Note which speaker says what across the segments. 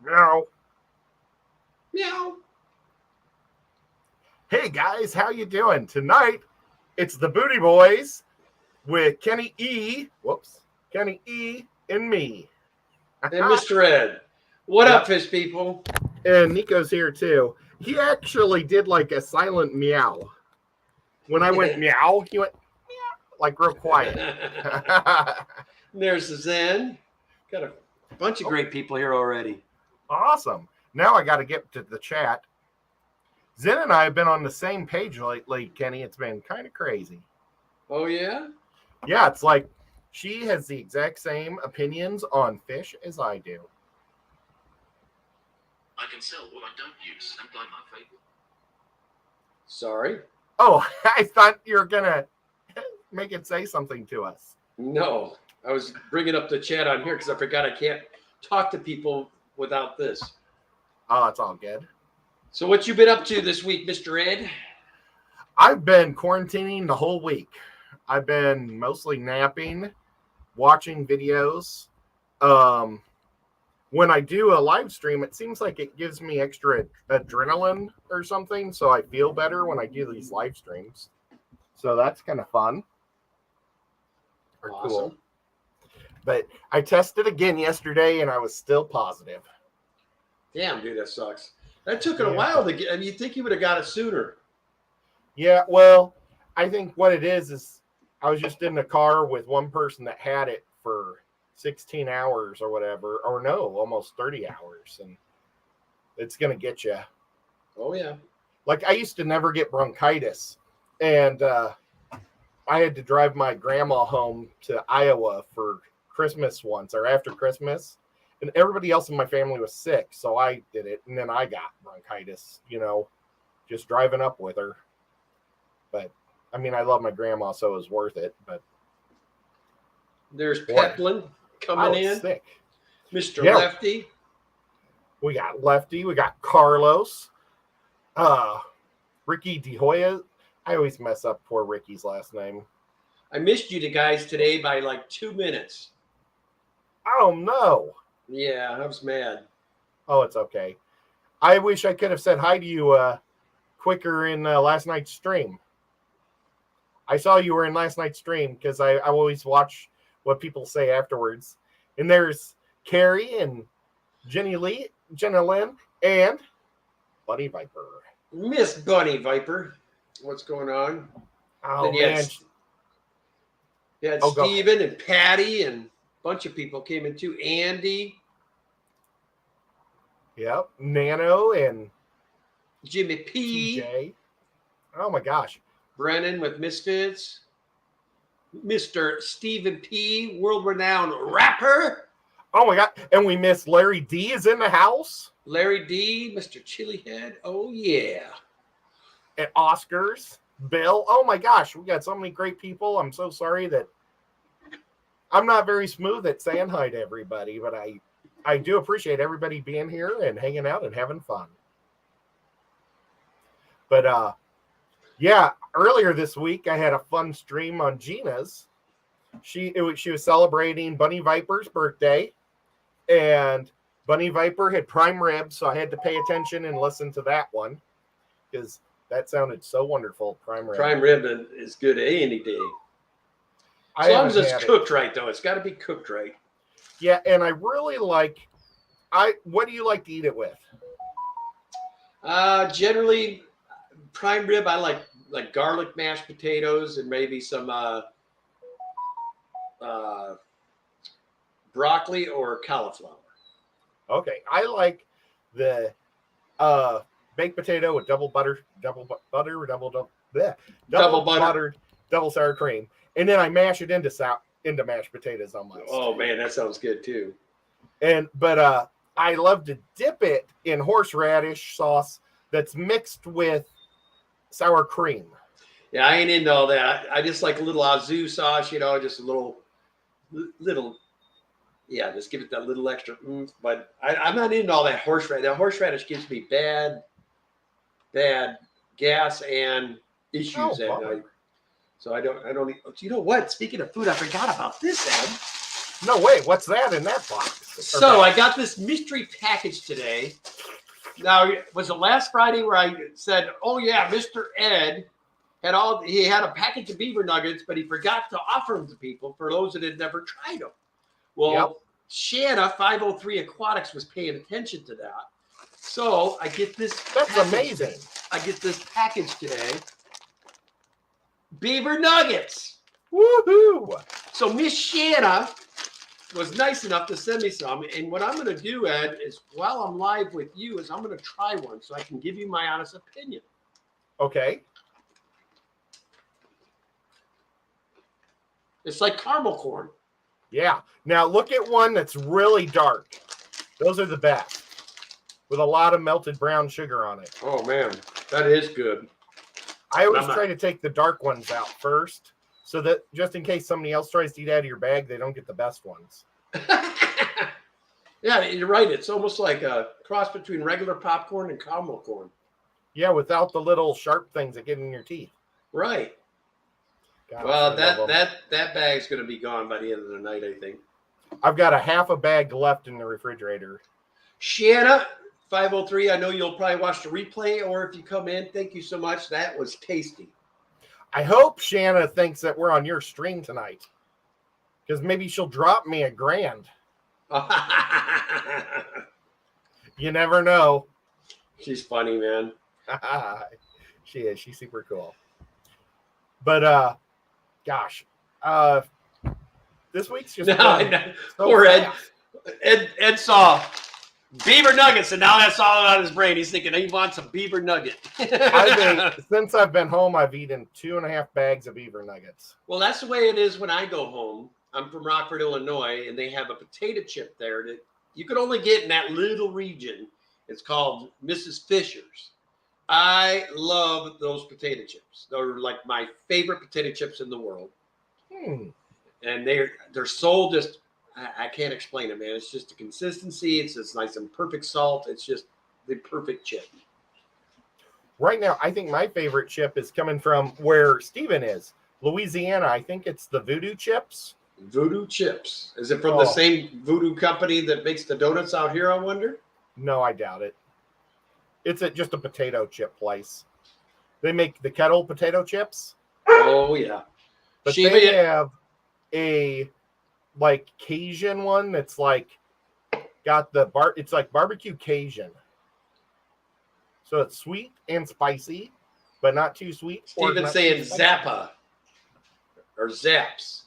Speaker 1: Meow.
Speaker 2: Meow.
Speaker 1: Hey guys, how you doing? Tonight, it's the Bootie Boys with Kenny E. Kenny E. and me.
Speaker 2: And Mr. Ed. What
Speaker 1: Yep.
Speaker 2: up, fish people?
Speaker 1: And Nico's here too. He actually did like a silent meow. When I went meow, he went meow, like real quiet.
Speaker 2: There's the Zen. Got a bunch of great people here already.
Speaker 1: Awesome. Now I got to get to the chat. Zen and I have been on the same page lately, Kenny. It's been kind of crazy.
Speaker 2: Oh, yeah?
Speaker 1: Yeah, it's like she has the exact same opinions on fish as I do.
Speaker 3: I can sell what I don't use and buy my favorite.
Speaker 2: Sorry?
Speaker 1: Oh, I thought you were going to make it say something to us.
Speaker 2: No. I was bringing up the chat on here because I forgot I can't talk to people without this.
Speaker 1: Oh, it's all good.
Speaker 2: So what you been up to this week, Mr. Ed?
Speaker 1: I've been quarantining the whole week. I've been mostly napping, watching videos. When I do a live stream, it seems like it gives me extra adrenaline or something, so I feel better when I do these live streams. So that's kind of fun. Or
Speaker 2: Awesome.
Speaker 1: cool. But I tested again yesterday, and I was still positive.
Speaker 2: Damn, dude, that sucks. That took it a while to get. I mean, you'd think you would have got it sooner.
Speaker 1: Yeah, well, I think what it is I was just in the car with one person that had it for 16 hours or whatever, or no, almost 30 hours, and it's going to get you.
Speaker 2: Oh, yeah.
Speaker 1: Like, I used to never get bronchitis, and I had to drive my grandma home to Iowa for Christmas once, or after Christmas, and everybody else in my family was sick, so I did it, and then I got bronchitis, just driving up with her. But, I mean, I love my grandma, so it was worth it, but...
Speaker 2: There's Peplin coming in.
Speaker 1: Sick.
Speaker 2: Mr. Lefty.
Speaker 1: We got Lefty. We got Carlos. Ricky De Hoya. I always mess up poor Ricky's last name.
Speaker 2: I missed you guys today by like 2 minutes.
Speaker 1: Oh, no.
Speaker 2: Yeah, I was mad.
Speaker 1: Oh, it's okay. I wish I could have said hi to you quicker in last night's stream. I saw you were in last night's stream because I always watch what people say afterwards. And there's Carrie and Jenna Lynn, and Bunny Viper.
Speaker 2: Miss Bunny Viper. What's going on?
Speaker 1: Oh,
Speaker 2: then
Speaker 1: man.
Speaker 2: You had Steven and Patty and a bunch of people came in too. Andy.
Speaker 1: Yep. Nano and
Speaker 2: Jimmy P.
Speaker 1: TJ. Oh, my gosh.
Speaker 2: Brennan with Misfits. Mr. Stephen P., world-renowned rapper.
Speaker 1: Oh, my God. And we missed Larry D is in the house.
Speaker 2: Larry D., Mr. Chilihead. Oh, yeah.
Speaker 1: And Oscars. Bill. Oh, my gosh. We got so many great people. I'm so sorry that I'm not very smooth at saying hi to everybody, but I do appreciate everybody being here and hanging out and having fun. But, yeah, earlier this week, I had a fun stream on Gina's. She was celebrating Bunny Viper's birthday, and Bunny Viper had prime rib, so I had to pay attention and listen to that one because that sounded so wonderful. Prime rib.
Speaker 2: Prime rib is good any day. As long as it's cooked right, though. It's got to be cooked right.
Speaker 1: Yeah, and I really like what do you like to eat it with?
Speaker 2: Generally, prime rib, I like garlic mashed potatoes and maybe some broccoli or cauliflower.
Speaker 1: Okay, I like the baked potato with double buttered sour cream, and then I mash it into mashed potatoes almost.
Speaker 2: Oh man, that sounds good too.
Speaker 1: But I love to dip it in horseradish sauce that's mixed with sour cream.
Speaker 2: Yeah, I ain't into all that. I just like a little azu sauce, just a little, yeah, just give it that little extra oomph. But I'm not into all that horseradish. That horseradish gives me bad gas and issues at night. So I don't. You know what? Speaking of food, I forgot about this, Ed.
Speaker 1: No way. What's that in that box?
Speaker 2: So I got this mystery package today. Now, was it last Friday where I said, "Oh yeah, Mr. Ed had a package of beaver nuggets, but he forgot to offer them to people for those that had never tried them." Well, Shanna 503 Aquatics was paying attention to that, so I get this.
Speaker 1: That's amazing.
Speaker 2: I get this package today. Beaver nuggets.
Speaker 1: Woohoo!
Speaker 2: So Miss Shanna was nice enough to send me some. And what I'm going to do, Ed, is while I'm live with you, is I'm going to try one so I can give you my honest opinion.
Speaker 1: Okay.
Speaker 2: It's like caramel corn.
Speaker 1: Yeah. Now look at one that's really dark. Those are the best. With a lot of melted brown sugar on it.
Speaker 2: Oh, man. That is good.
Speaker 1: I always try to take the dark ones out first, so that just in case somebody else tries to eat out of your bag, they don't get the best ones.
Speaker 2: Yeah, you're right. It's almost like a cross between regular popcorn and caramel corn.
Speaker 1: Yeah, without the little sharp things that get in your teeth.
Speaker 2: Right.
Speaker 1: Gosh,
Speaker 2: well, that bag's going to be gone by the end of the night, I think.
Speaker 1: I've got a half a bag left in the refrigerator.
Speaker 2: Shanna 503, I know you'll probably watch the replay, or if you come in, thank you so much. That was tasty.
Speaker 1: I hope Shanna thinks that we're on your stream tonight, because maybe she'll drop me $1,000. You never know.
Speaker 2: She's funny, man.
Speaker 1: She is. She's super cool. But gosh, this week's just
Speaker 2: no,
Speaker 1: so
Speaker 2: poor
Speaker 1: fast.
Speaker 2: Ed saw beaver nuggets, and now that's all on his brain. He's thinking he wants a beaver nugget.
Speaker 1: Since I've been home, I've eaten 2.5 bags of beaver nuggets.
Speaker 2: Well, that's the way it is when I go home. I'm from Rockford, Illinois, and they have a potato chip there that you could only get in that little region. It's called Mrs. Fisher's. I love those potato chips. They're like my favorite potato chips in the world. And they're so just, I can't explain it, man. It's just the consistency. It's just nice and perfect salt. It's just the perfect chip.
Speaker 1: Right now, I think my favorite chip is coming from where Steven is, Louisiana. I think it's the Voodoo Chips.
Speaker 2: Voodoo Chips. Is it from the same Voodoo company that makes the donuts out here, I wonder?
Speaker 1: No, I doubt it. It's just a potato chip place. They make the kettle potato chips.
Speaker 2: Oh, yeah.
Speaker 1: But they have a like Cajun one that's like got it's like barbecue Cajun. So it's sweet and spicy, but not too sweet.
Speaker 2: Steven's saying Zappa or Zaps.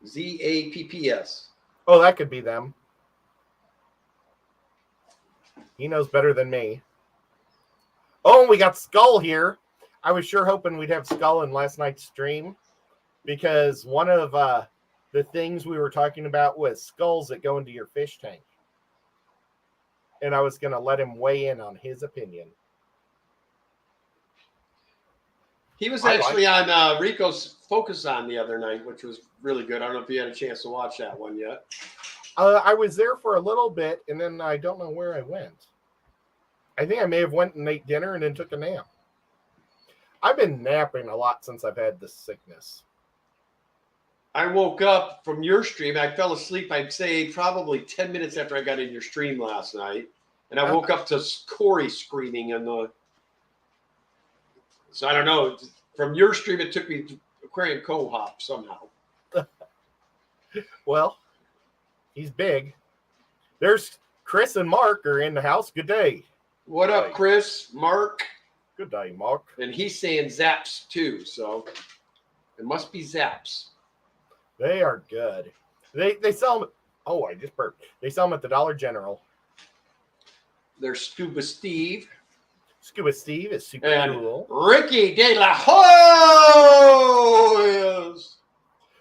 Speaker 2: Zapps.
Speaker 1: Oh, that could be them. He knows better than me. Oh, we got Skull here. I was sure hoping we'd have Skull in last night's stream, because one of the things we were talking about was skulls that go into your fish tank. And I was going to let him weigh in on his opinion.
Speaker 2: He was actually on Rico's Focus On the other night, which was really good. I don't know if you had a chance to watch that one yet.
Speaker 1: I was there for a little bit, and then I don't know where I went. I think I may have went and ate dinner and then took a nap. I've been napping a lot since I've had this sickness.
Speaker 2: I woke up from your stream. I fell asleep, I'd say, probably 10 minutes after I got in your stream last night. And I woke up to Corey screaming in the... So I don't know. From your stream, it took me to Aquarium Co-op somehow.
Speaker 1: Well, he's big. There's Chris and Mark are in the house. Good day.
Speaker 2: What up, Chris? Mark?
Speaker 1: Good day, Mark.
Speaker 2: And he's saying Zaps too, so it must be Zaps.
Speaker 1: They are good. They sell them. Oh, I just burped. They sell them at the Dollar General.
Speaker 2: There's Scuba Steve.
Speaker 1: Scuba Steve is super cool.
Speaker 2: Ricky De La Hoyos.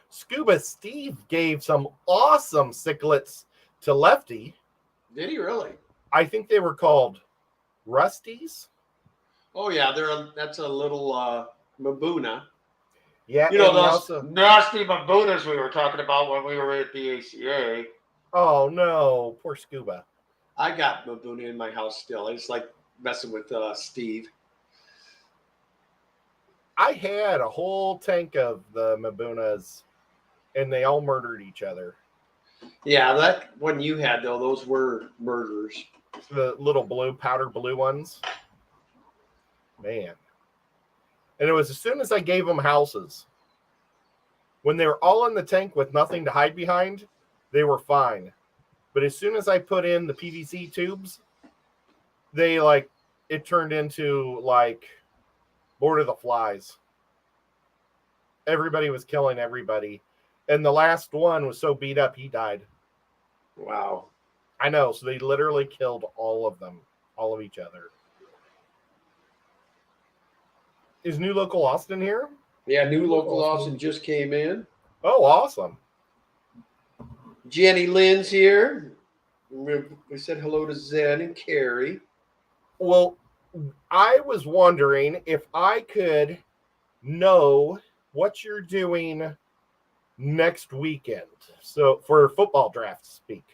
Speaker 1: Scuba Steve gave some awesome cichlids to Lefty.
Speaker 2: Did he really?
Speaker 1: I think they were called Rusties.
Speaker 2: Oh yeah, that's a little Mabuna.
Speaker 1: Yeah,
Speaker 2: you know those nasty Mabunas we were talking about when we were at the ACA.
Speaker 1: Oh no, poor Scuba.
Speaker 2: I got Mabuna in my house still. I just like messing with Steve.
Speaker 1: I had a whole tank of the Mabunas, and they all murdered each other.
Speaker 2: Yeah, that one you had though, those were murders.
Speaker 1: The little blue, powder blue ones. Man. And it was as soon as I gave them houses. When they were all in the tank with nothing to hide behind, they were fine. But as soon as I put in the PVC tubes, it turned into like Lord of the Flies. Everybody was killing everybody. And the last one was so beat up, he died.
Speaker 2: Wow.
Speaker 1: I know. So they literally killed all of them, all of each other. Is New Local Austin here?
Speaker 2: Yeah, new local Austin just came in.
Speaker 1: Oh, awesome.
Speaker 2: Jenny Lynn's here. We said hello to Zen and Carrie.
Speaker 1: Well, I was wondering if I could know what you're doing next weekend. So for football draft speak,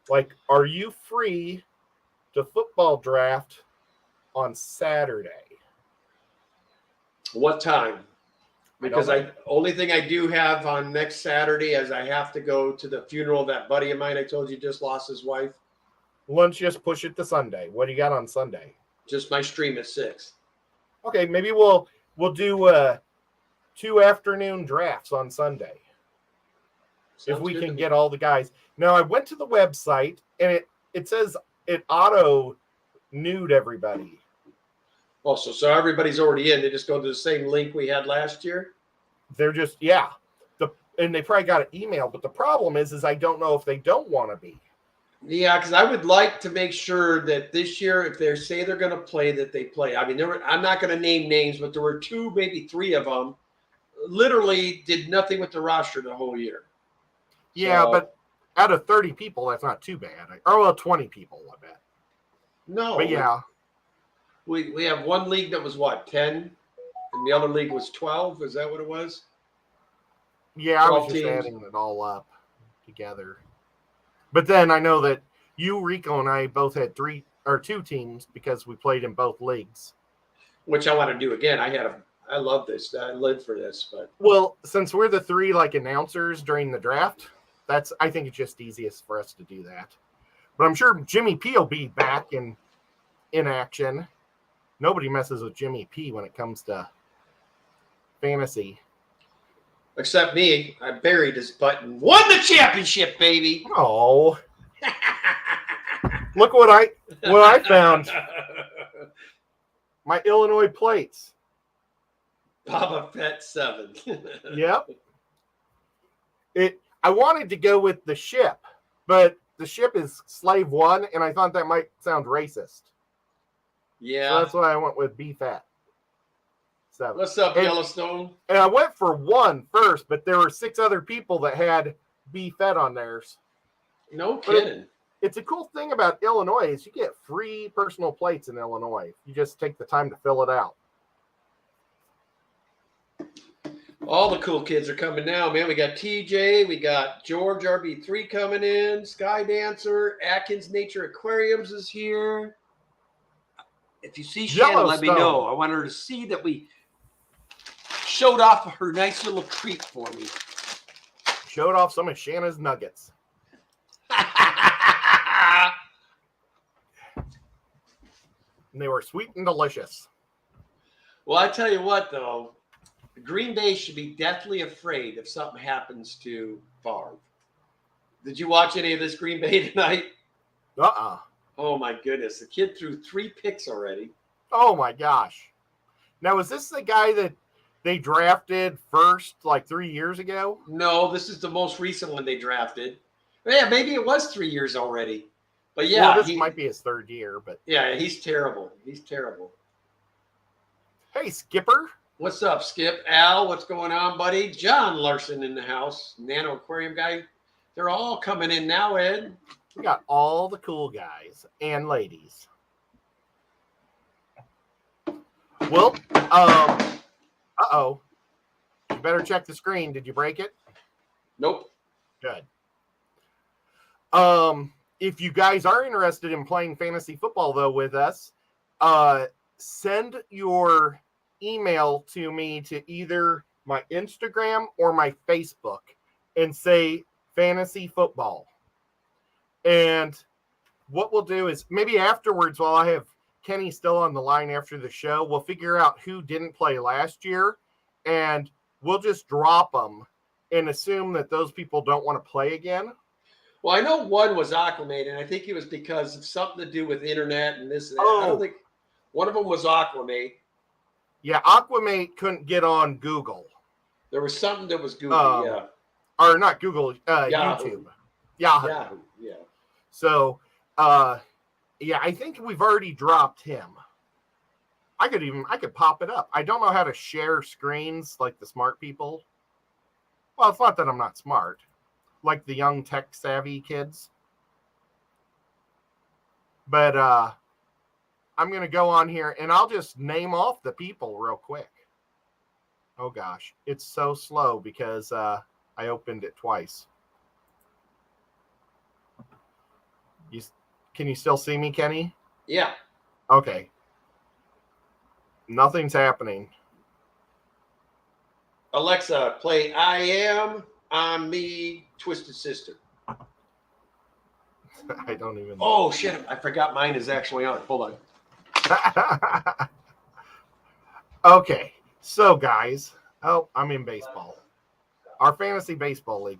Speaker 1: like, are you free to football draft on Saturday?
Speaker 2: What time? Because only thing I do have on next Saturday is I have to go to the funeral of that buddy of mine I told you just lost his wife.
Speaker 1: Let's just push it to Sunday. What do you got on Sunday?
Speaker 2: Just my stream at 6.
Speaker 1: Okay, maybe we'll do 2 afternoon drafts on Sunday.
Speaker 2: Sounds
Speaker 1: if we
Speaker 2: good
Speaker 1: can
Speaker 2: to me.
Speaker 1: get all the guys. Now I went to the website and it says it auto nude everybody.
Speaker 2: Oh, so everybody's already in. They just go to the same link we had last year.
Speaker 1: They're just and they probably got an email, but the problem is I don't know if they don't want to be.
Speaker 2: Yeah, because I would like to make sure that this year, if they say they're going to play, that they play. I mean, I'm not going to name names, but there were 2, maybe 3 of them literally did nothing with the roster the whole year.
Speaker 1: Yeah,
Speaker 2: So,
Speaker 1: but out of 30 people, that's not too bad. Or well, 20 people, I bet.
Speaker 2: No.
Speaker 1: But yeah.
Speaker 2: We have one league that was what, 10? And the other league was 12? Is that what it was?
Speaker 1: Yeah, I was just
Speaker 2: teams.
Speaker 1: adding it all up together. But then I know that you, Rico, and I both had 2 teams because we played in both leagues.
Speaker 2: Which I want to do again. I love this. I live for this. But
Speaker 1: well, since we're the 3 announcers during the draft, I think it's just easiest for us to do that. But I'm sure Jimmy P will be back in action. Nobody messes with Jimmy P when it comes to fantasy.
Speaker 2: Except me. I buried his button. Won the championship, baby.
Speaker 1: Oh. Look what I found. My Illinois plates.
Speaker 2: Baba Fett 7.
Speaker 1: Yep. I wanted to go with the ship, but the ship is Slave 1, and I thought that might sound racist.
Speaker 2: Yeah.
Speaker 1: So that's why I went with B-Fat 7.
Speaker 2: What's up, Yellowstone?
Speaker 1: And I went for 1 first, but there were 6 other people that had B-Fed on theirs.
Speaker 2: No kidding.
Speaker 1: It's a cool thing about Illinois is you get free personal plates in Illinois. You just take the time to fill it out.
Speaker 2: All the cool kids are coming now, man. We got TJ, we got George RB3 coming in, Sky Dancer, Atkins Nature Aquariums is here. If you see Shannon, let me know. I want her to see that we showed off her nice little treat for me.
Speaker 1: Showed off some of Shanna's nuggets. And they were sweet and delicious.
Speaker 2: Well, I tell you what, though. Green Bay should be deathly afraid if something happens to Favre. Did you watch any of this Green Bay tonight?
Speaker 1: Uh-uh.
Speaker 2: Oh, my goodness. The kid threw 3 picks already.
Speaker 1: Oh, my gosh. Now, is this the guy that they drafted first 3 years ago?
Speaker 2: No, this is the most recent one they drafted. Yeah, maybe it was 3 years already. But, yeah.
Speaker 1: Well, this might be his 3rd year. But
Speaker 2: yeah, he's terrible. He's terrible.
Speaker 1: Hey, Skipper.
Speaker 2: What's up, Skip? Al, what's going on, buddy? John Larson in the house. Nano Aquarium guy. They're all coming in now, Ed.
Speaker 1: We got all the cool guys and ladies. Well, uh-oh. You better check the screen. Did you break it?
Speaker 2: Nope.
Speaker 1: Good. If you guys are interested in playing fantasy football, though, with us, send your email to me to either my Instagram or my Facebook and say fantasy football. And what we'll do is maybe afterwards, while I have Kenny still on the line after the show, we'll figure out who didn't play last year, and we'll just drop them and assume that those people don't want to play again.
Speaker 2: Well, I know one was Aquamate, and I think it was because of something to do with the internet and this and that. I don't think one of them was Aquamate.
Speaker 1: Yeah, Aquamate couldn't get on Google.
Speaker 2: There was something that was goofy, yeah.
Speaker 1: Or not Google,
Speaker 2: Yahoo.
Speaker 1: YouTube. Yahoo.
Speaker 2: Yeah.
Speaker 1: So, yeah, I think we've already dropped him. I could pop it up. I don't know how to share screens like the smart people. Well, it's not that I'm not smart. Like the young tech savvy kids. But I'm going to go on here and I'll just name off the people real quick. Oh gosh, it's so slow because I opened it twice. Can you still see me, Kenny?
Speaker 2: Yeah.
Speaker 1: Okay. Nothing's happening.
Speaker 2: Alexa, play I Am on Me, Twisted Sister.
Speaker 1: I don't even know.
Speaker 2: Oh, shit. I forgot mine is actually on. Hold on.
Speaker 1: Okay. So, guys. Oh, I'm in baseball. Our fantasy baseball league.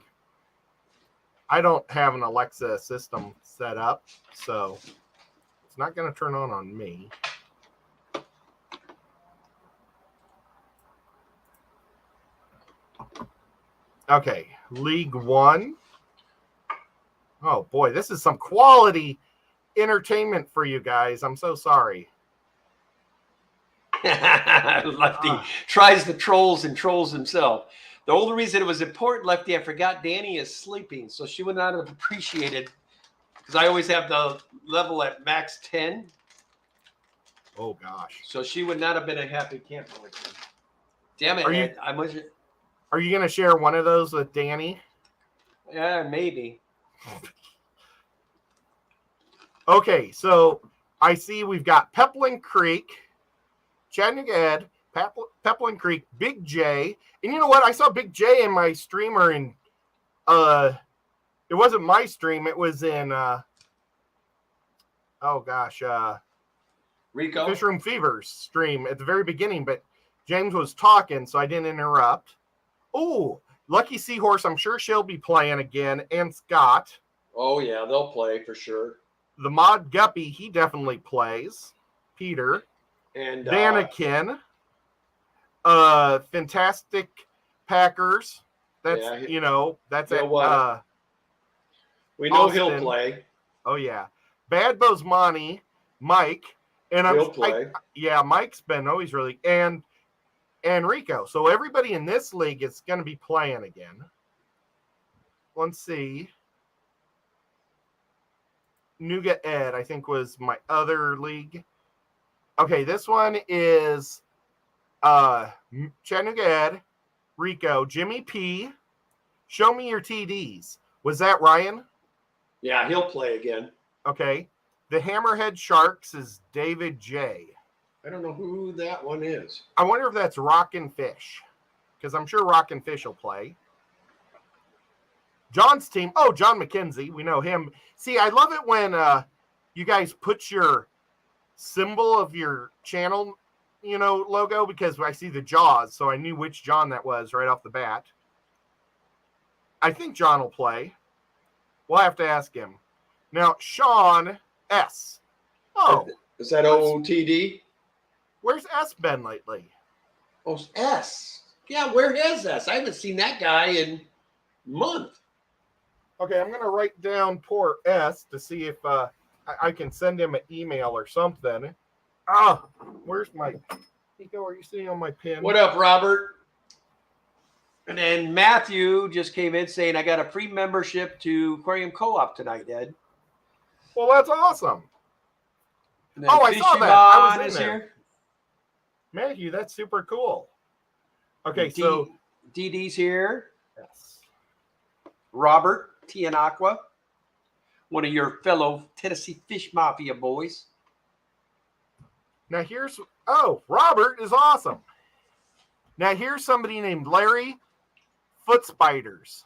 Speaker 1: I don't have an Alexa system set up, so it's not going to turn on me. Okay, League One. Oh boy, this is some quality entertainment for you guys. I'm so sorry.
Speaker 2: Lefty tries the trolls and trolls himself. The only reason it was important, Lefty, I forgot Danny is sleeping, so she would not have appreciated, because I always have the level at max 10.
Speaker 1: Oh gosh.
Speaker 2: So she would not have been a happy camper with me. Damn it!
Speaker 1: Are you going to share one of those with Danny?
Speaker 2: Yeah, maybe.
Speaker 1: Okay, so I see we've got Peplin Creek, Chattanooga Ed, Peplin Creek, Big J, and you know what? I saw Big J in my streamer, and it wasn't my stream. It was in
Speaker 2: Rico
Speaker 1: Fish Room Fever's stream at the very beginning, but James was talking, so I didn't interrupt. Oh, Lucky Seahorse, I'm sure she'll be playing again, and Scott.
Speaker 2: Oh, yeah, they'll play for sure.
Speaker 1: The Mod Guppy, he definitely plays. Peter.
Speaker 2: And
Speaker 1: Danikin. Fantastic Packers. That's, that's it.
Speaker 2: We know
Speaker 1: Austin.
Speaker 2: he'll play.
Speaker 1: Oh, yeah. Bad Bozemonte, Mike. And
Speaker 2: he'll play.
Speaker 1: Mike's been always really, and Rico. So everybody in this league is going to be playing again. Let's see. Nougat Ed, I think, was my other league. Okay, this one is Chattanooga Ed, Rico, Jimmy P. Show me your TDs. Was that Ryan?
Speaker 2: Yeah, he'll play again.
Speaker 1: Okay. The Hammerhead Sharks is David J.
Speaker 2: I don't know who that one is.
Speaker 1: I wonder if that's Rockin' Fish, because I'm sure Rockin' Fish will play. John's team. Oh, John McKenzie. We know him. See, I love it when you guys put your symbol of your channel, logo, because I see the Jaws, so I knew which John that was right off the bat. I think John will play. We'll have to ask him. Now, Sean S. Oh.
Speaker 2: Is that OTD?
Speaker 1: Where's S been lately?
Speaker 2: Oh, S. Yeah, where is S? I haven't seen that guy in a month.
Speaker 1: Okay, I'm going to write down poor S to see if I can send him an email or something. Where's my... Nico, are you sitting on my pin?
Speaker 2: What up, Robert? And then Matthew just came in saying, I got a free membership to Aquarium Co-op tonight, Ed.
Speaker 1: Well, that's awesome. I saw that. I was in there. Here. Matthew, that's super cool. Okay, so
Speaker 2: DD's here.
Speaker 1: Yes.
Speaker 2: Robert Tianaqua, one of your fellow Tennessee Fish Mafia boys.
Speaker 1: Now Robert is awesome. Now here's somebody named Larry Foot Spiders.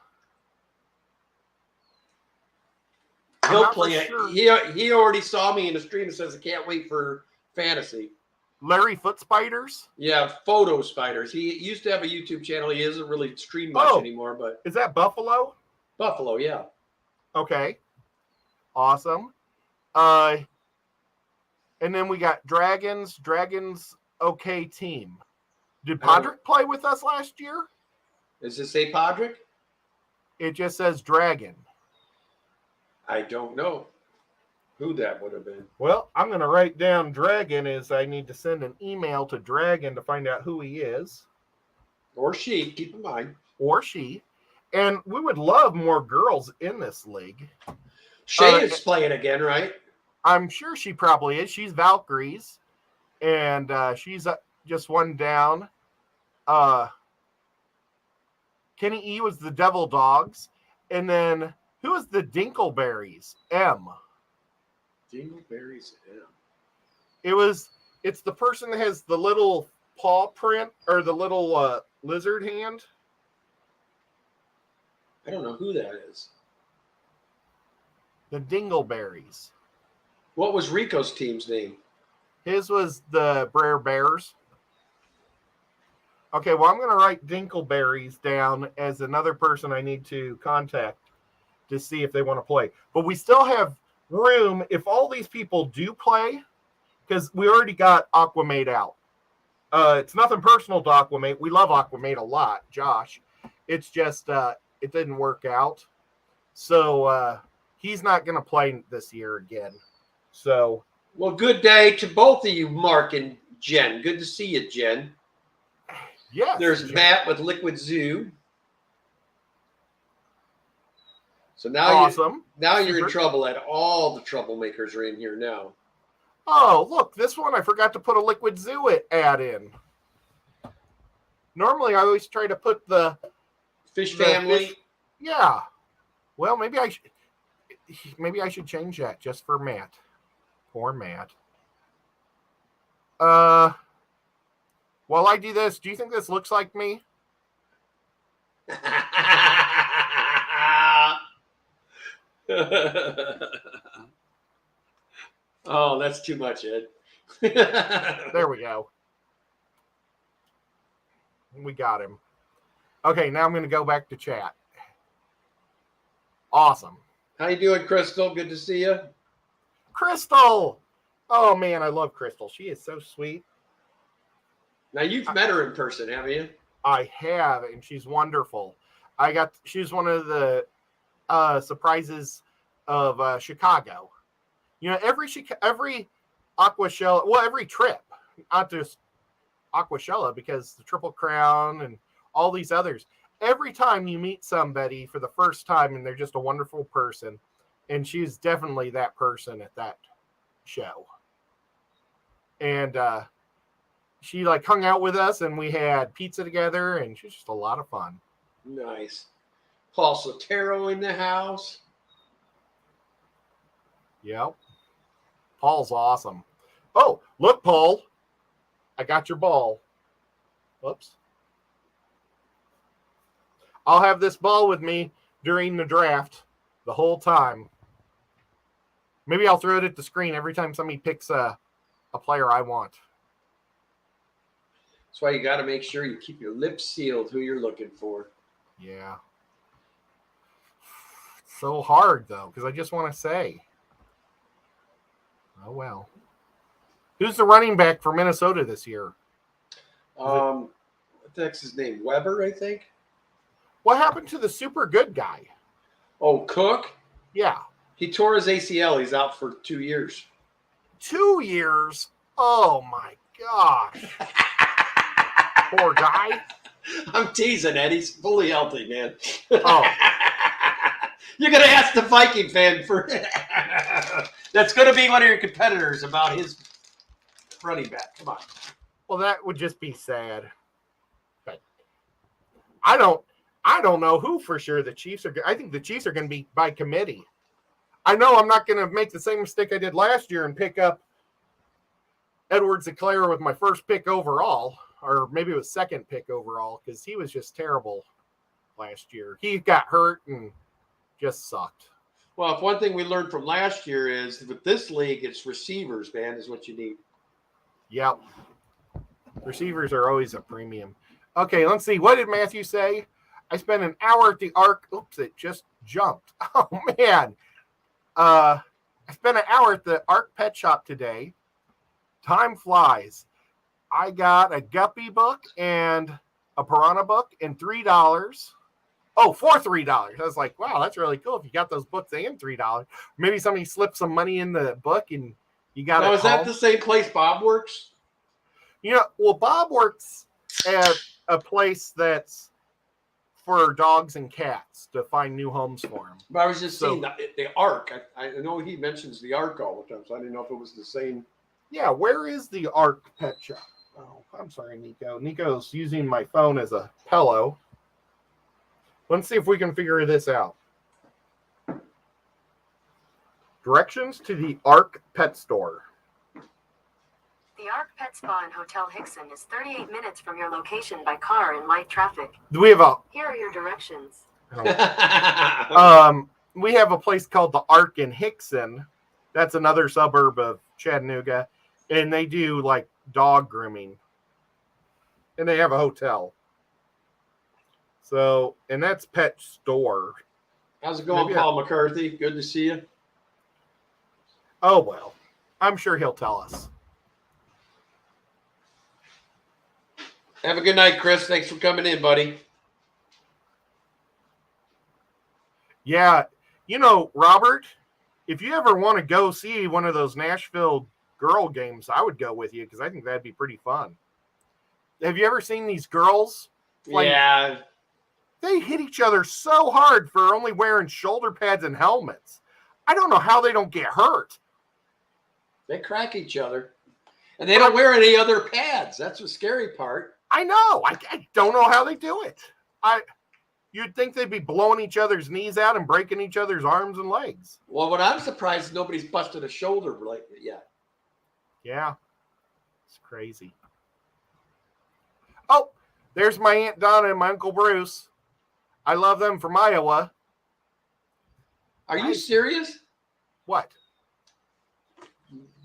Speaker 2: He'll
Speaker 1: not
Speaker 2: play
Speaker 1: for
Speaker 2: it.
Speaker 1: sure.
Speaker 2: He already saw me in the stream and says, I can't wait for fantasy.
Speaker 1: Larry Foot Spiders.
Speaker 2: Yeah, Photo Spiders. He used to have a YouTube channel. He doesn't really stream much anymore, but
Speaker 1: Is that Buffalo?
Speaker 2: Buffalo, yeah.
Speaker 1: Okay. Awesome. And then we got Dragons. Dragons, okay team. Did Podrick play with us last year?
Speaker 2: Does it say Podrick?
Speaker 1: It just says Dragon.
Speaker 2: I don't know who that would have been.
Speaker 1: Well, I'm going to write down Dragon as I need to send an email to Dragon to find out who he is.
Speaker 2: Or she, keep in mind.
Speaker 1: Or she. And we would love more girls in this league.
Speaker 2: Shay is playing again, right?
Speaker 1: I'm sure she probably is. She's Valkyries. And she's just one down. Kenny E was the Devil Dogs. And then who is the Dinkleberries? M.
Speaker 2: Dingleberries M.
Speaker 1: It's the person that has the little paw print or the little lizard hand.
Speaker 2: I don't know who that is.
Speaker 1: The Dingleberries.
Speaker 2: What was Rico's team's name?
Speaker 1: His was the Brer Bears. Okay, well, I'm going to write Dinkleberries down as another person I need to contact to see if they want to play. But we still have room if all these people do play, because we already got Aquamate out. It's nothing personal to Aquamate. We love Aquamate a lot, Josh. It's just it didn't work out. So he's not going to play this year again. So,
Speaker 2: well, good day to both of you, Mark and Jen. Good to see you, Jen.
Speaker 1: Yeah.
Speaker 2: There's Jen. Matt with Liquid Zoo. So now,
Speaker 1: awesome.
Speaker 2: You're in trouble. All the troublemakers are in here now.
Speaker 1: Oh, look, this one I forgot to put a Liquid Zoo ad in. Normally, I always try to put the
Speaker 2: Fish family.
Speaker 1: Yeah. Well, maybe I should change that just for Matt. Poor Matt. While I do this, do you think this looks like me?
Speaker 2: Oh, that's too much, Ed.
Speaker 1: There we go. We got him. Okay, now I'm going to go back to chat. Awesome.
Speaker 2: How you doing, Crystal? Good to see you.
Speaker 1: Crystal! Oh, man, I love Crystal. She is so sweet.
Speaker 2: Now, you've met her in person, haven't you?
Speaker 1: I have, and she's wonderful. She's one of the surprises of Chicago. You know, every Aquashella, well, every trip, not just Aquashella, because the Triple Crown and all these others, every time you meet somebody for the first time and they're just a wonderful person, and she's definitely that person at that show. And she like hung out with us and we had pizza together and she's just a lot of fun.
Speaker 2: Nice. Paul Sotero in the house.
Speaker 1: Yep. Paul's awesome. Oh, look, Paul. I got your ball. Whoops. I'll have this ball with me during the draft the whole time. Maybe I'll throw it at the screen every time somebody picks a player I want.
Speaker 2: That's why you got to make sure you keep your lips sealed who you're looking for.
Speaker 1: Yeah. It's so hard, though, because I just want to say. Oh, well. Who's the running back for Minnesota this year?
Speaker 2: What the heck's his name? Weber, I think.
Speaker 1: What happened to the super good guy?
Speaker 2: Oh, Cook?
Speaker 1: Yeah.
Speaker 2: He tore his ACL. He's out for 2 years.
Speaker 1: 2 years? Oh, my gosh. Poor guy.
Speaker 2: I'm teasing, Ed. He's fully healthy, man.
Speaker 1: Oh.
Speaker 2: You're going to ask the Viking fan for that's going to be one of your competitors about his running back. Come on.
Speaker 1: Well, that would just be sad. But I don't know who for sure the Chiefs are. I think the Chiefs are going to be by committee. I know I'm not going to make the same mistake I did last year and pick up Edwards-Helaire with my first pick overall, or maybe it was second pick overall, because he was just terrible last year. He got hurt and just sucked.
Speaker 2: Well, if one thing we learned from last year is with this league, it's receivers, man, is what you need.
Speaker 1: Yep. Receivers are always a premium. Okay, let's see. What did Matthew say? I spent an hour at the Ark. Oops, it just jumped. Oh, man. I spent an hour at the Ark Pet Shop today. Time flies. I got a guppy book and a piranha book and $3. Oh, for $3. I was like, wow, that's really cool if you got those books and $3. Maybe somebody slipped some money in the book and you got
Speaker 2: Now,
Speaker 1: it
Speaker 2: is that
Speaker 1: home.
Speaker 2: the same place Bob works?
Speaker 1: You know, well, Bob works at a place that's for dogs and cats to find new homes for them.
Speaker 2: But I was just seeing the Ark. I know he mentions the Ark all the time, so I didn't know if it was the same.
Speaker 1: Yeah, where is the Ark Pet Shop? Oh, I'm sorry, Nico. Nico's using my phone as a pillow. Let's see if we can figure this out. Directions to the Ark Pet Store.
Speaker 4: The Ark Pet Spa and Hotel Hickson is 38 minutes from your location by car in light traffic.
Speaker 1: Do we have a
Speaker 4: Here are your directions.
Speaker 1: we have a place called the Ark in Hickson. That's another suburb of Chattanooga, and they do like dog grooming. And they have a hotel. So, and that's Pet Store.
Speaker 2: How's it going,
Speaker 1: Maybe
Speaker 2: Paul McCarthy? Good to see you.
Speaker 1: Oh, well, I'm sure he'll tell us.
Speaker 2: Have a good night, Chris. Thanks for coming in, buddy.
Speaker 1: Yeah, you know, Robert, if you ever want to go see one of those Nashville girl games, I would go with you because I think that'd be pretty fun. Have you ever seen these girls?
Speaker 2: Yeah.
Speaker 1: They hit each other so hard for only wearing shoulder pads and helmets. I don't know how they don't get hurt.
Speaker 2: They crack each other. And they don't wear any other pads. That's the scary part.
Speaker 1: I know. I don't know how they do it. You'd think they'd be blowing each other's knees out and breaking each other's arms and legs.
Speaker 2: Well, what I'm surprised is nobody's busted a shoulder like yet.
Speaker 1: Yeah. It's crazy. Oh, there's my Aunt Donna and my Uncle Bruce. I love them from Iowa.
Speaker 2: Are you serious?
Speaker 1: What?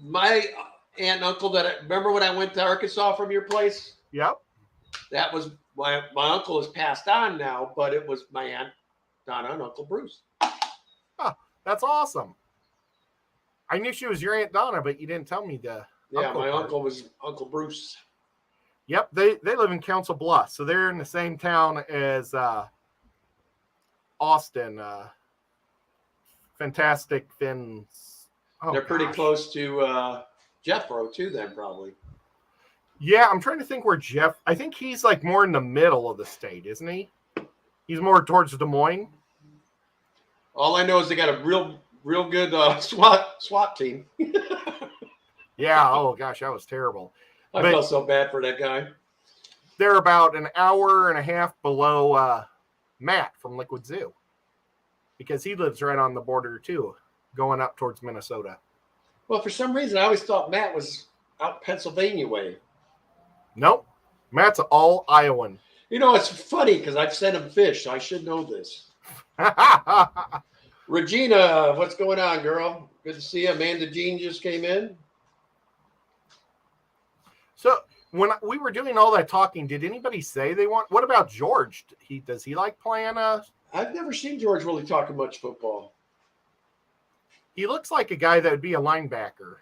Speaker 2: My aunt and uncle remember when I went to Arkansas from your place?
Speaker 1: Yep.
Speaker 2: That was my uncle is passed on now, but it was my Aunt Donna and Uncle Bruce.
Speaker 1: Oh, that's awesome. I knew she was your Aunt Donna, but you didn't tell me the
Speaker 2: Yeah, my
Speaker 1: part.
Speaker 2: uncle was Uncle Bruce.
Speaker 1: Yep, they live in Council Bluffs, so they're in the same town as Austin. Fantastic Fins. Oh,
Speaker 2: They're pretty
Speaker 1: gosh.
Speaker 2: close to Jeffro too, then probably.
Speaker 1: Yeah, I'm trying to think where Jeff. I think he's like more in the middle of the state, isn't he? He's more towards Des Moines.
Speaker 2: All I know is they got a real good SWAT team.
Speaker 1: Yeah. Oh gosh, that was terrible.
Speaker 2: I
Speaker 1: But-
Speaker 2: felt so bad for that guy.
Speaker 1: They're about an hour and a half below Matt from Liquid Zoo, because he lives right on the border too, going up towards Minnesota.
Speaker 2: Well, for some reason, I always thought Matt was out Pennsylvania way.
Speaker 1: Nope, Matt's all Iowan.
Speaker 2: You know, it's funny because I've sent him fish, so I should know this. Regina, what's going on, girl? Good to see you. Amanda Jean just came in.
Speaker 1: So when we were doing all that talking, did anybody say they want? What about George? Does he like playing?
Speaker 2: I've never seen George really talking much football.
Speaker 1: He looks like a guy that would be a linebacker,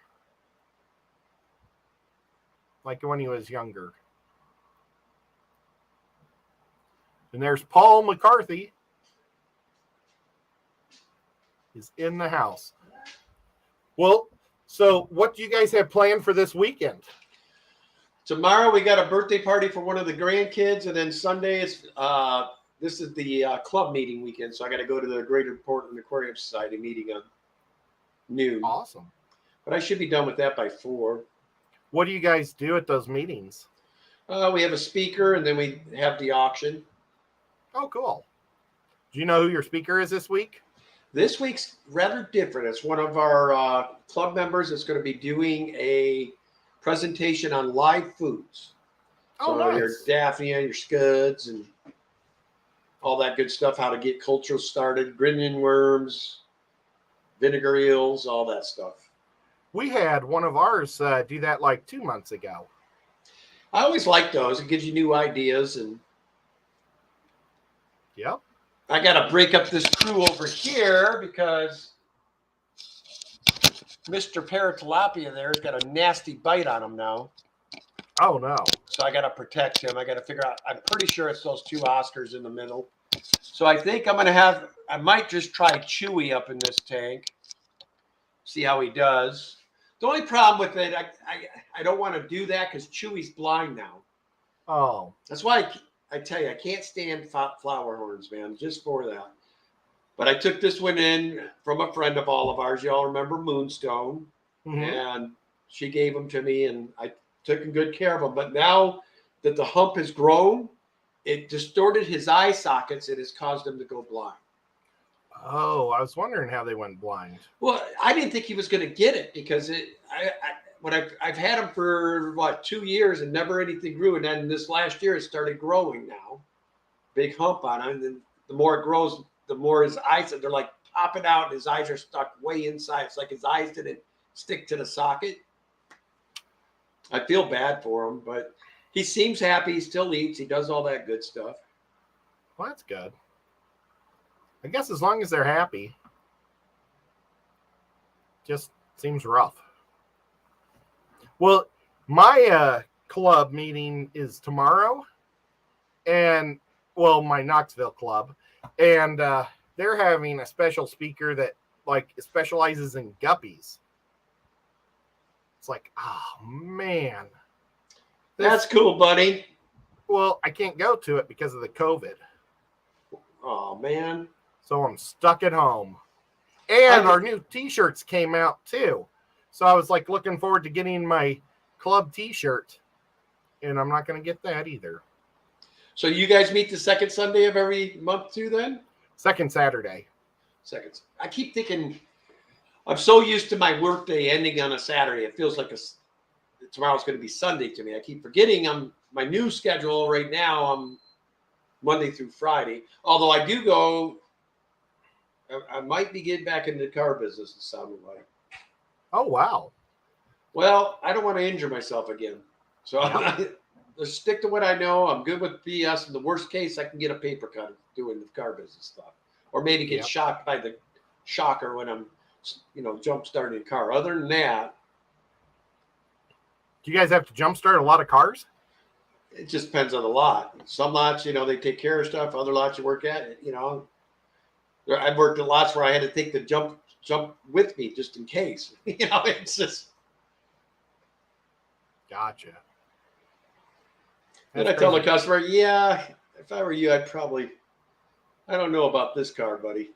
Speaker 1: like when he was younger. And there's Paul McCarthy. He's in the house. Well, so what do you guys have planned for this weekend?
Speaker 2: Tomorrow we got a birthday party for one of the grandkids, and then Sunday is this is the club meeting weekend, so I got to go to the Greater Portland Aquarium Society meeting on noon.
Speaker 1: Awesome.
Speaker 2: But I should be done with that by 4.
Speaker 1: What do you guys do at those meetings?
Speaker 2: We have a speaker, and then we have the auction.
Speaker 1: Oh, cool. Do you know who your speaker is this week?
Speaker 2: This week's rather different. It's one of our club members that's going to be doing a presentation on live foods.
Speaker 1: Oh,
Speaker 2: So your
Speaker 1: nice.
Speaker 2: Daphne, your scuds, and all that good stuff, how to get cultures started, grinning worms, vinegar eels, all that stuff.
Speaker 1: We had one of ours do that like 2 months ago.
Speaker 2: I always like those. It gives you new ideas. And
Speaker 1: Yep.
Speaker 2: I got to break up this crew over here because Mr. Paratilapia there has got a nasty bite on him now.
Speaker 1: Oh, no.
Speaker 2: So I got to protect him. I got to figure out. I'm pretty sure it's those 2 Oscars in the middle. So I think I might just try Chewy up in this tank. See how he does. The only problem with it, I don't want to do that because Chewy's blind now.
Speaker 1: Oh.
Speaker 2: That's why I tell you, I can't stand flower horns, man, just for that. But I took this one in from a friend of all of ours. Y'all remember Moonstone?
Speaker 1: Mm-hmm.
Speaker 2: And she gave them to me, and I took good care of them. But now that the hump has grown, it distorted his eye sockets. It has caused him to go blind.
Speaker 1: Oh, I was wondering how they went blind.
Speaker 2: Well, I didn't think he was going to get it because I've had him for 2 years and never anything grew, and then this last year it started growing now, big hump on him. And then the more it grows, the more his eyes they're like popping out, and his eyes are stuck way inside. It's like his eyes didn't stick to the socket. I feel bad for him, but he seems happy. He still eats. He does all that good stuff.
Speaker 1: Well, that's good. I guess as long as they're happy. Just seems rough. Well, my club meeting is tomorrow. And, well, my Knoxville club. And they're having a special speaker that, like, specializes in guppies. It's like, oh, man.
Speaker 2: That's cool, buddy.
Speaker 1: Well, I can't go to it because of the COVID.
Speaker 2: Oh, man.
Speaker 1: So I'm stuck at home. And our new t-shirts came out too. So I was like looking forward to getting my club t-shirt. And I'm not going to get that either.
Speaker 2: So you guys meet the second Sunday of every month too then?
Speaker 1: Second Saturday.
Speaker 2: Seconds. I keep thinking, I'm so used to my workday ending on a Saturday. It feels like tomorrow's going to be Sunday to me. I keep forgetting my new schedule right now. I'm Monday through Friday. Although I do go, I might be getting back into the car business, it sounded like.
Speaker 1: Oh, wow.
Speaker 2: Well, I don't want to injure myself again. So let's stick to what I know. I'm good with BS. In the worst case, I can get a paper cut doing the car business stuff. Or maybe get shocked by the shocker when I'm, jump starting a car. Other than that.
Speaker 1: Do you guys have to jump start a lot of cars?
Speaker 2: It just depends on the lot. Some lots, they take care of stuff. Other lots you work at, I've worked at lots where I had to take the jump with me just in case. It's just.
Speaker 1: Gotcha.
Speaker 2: And I tell the customer, yeah, if I were you, I don't know about this car, buddy.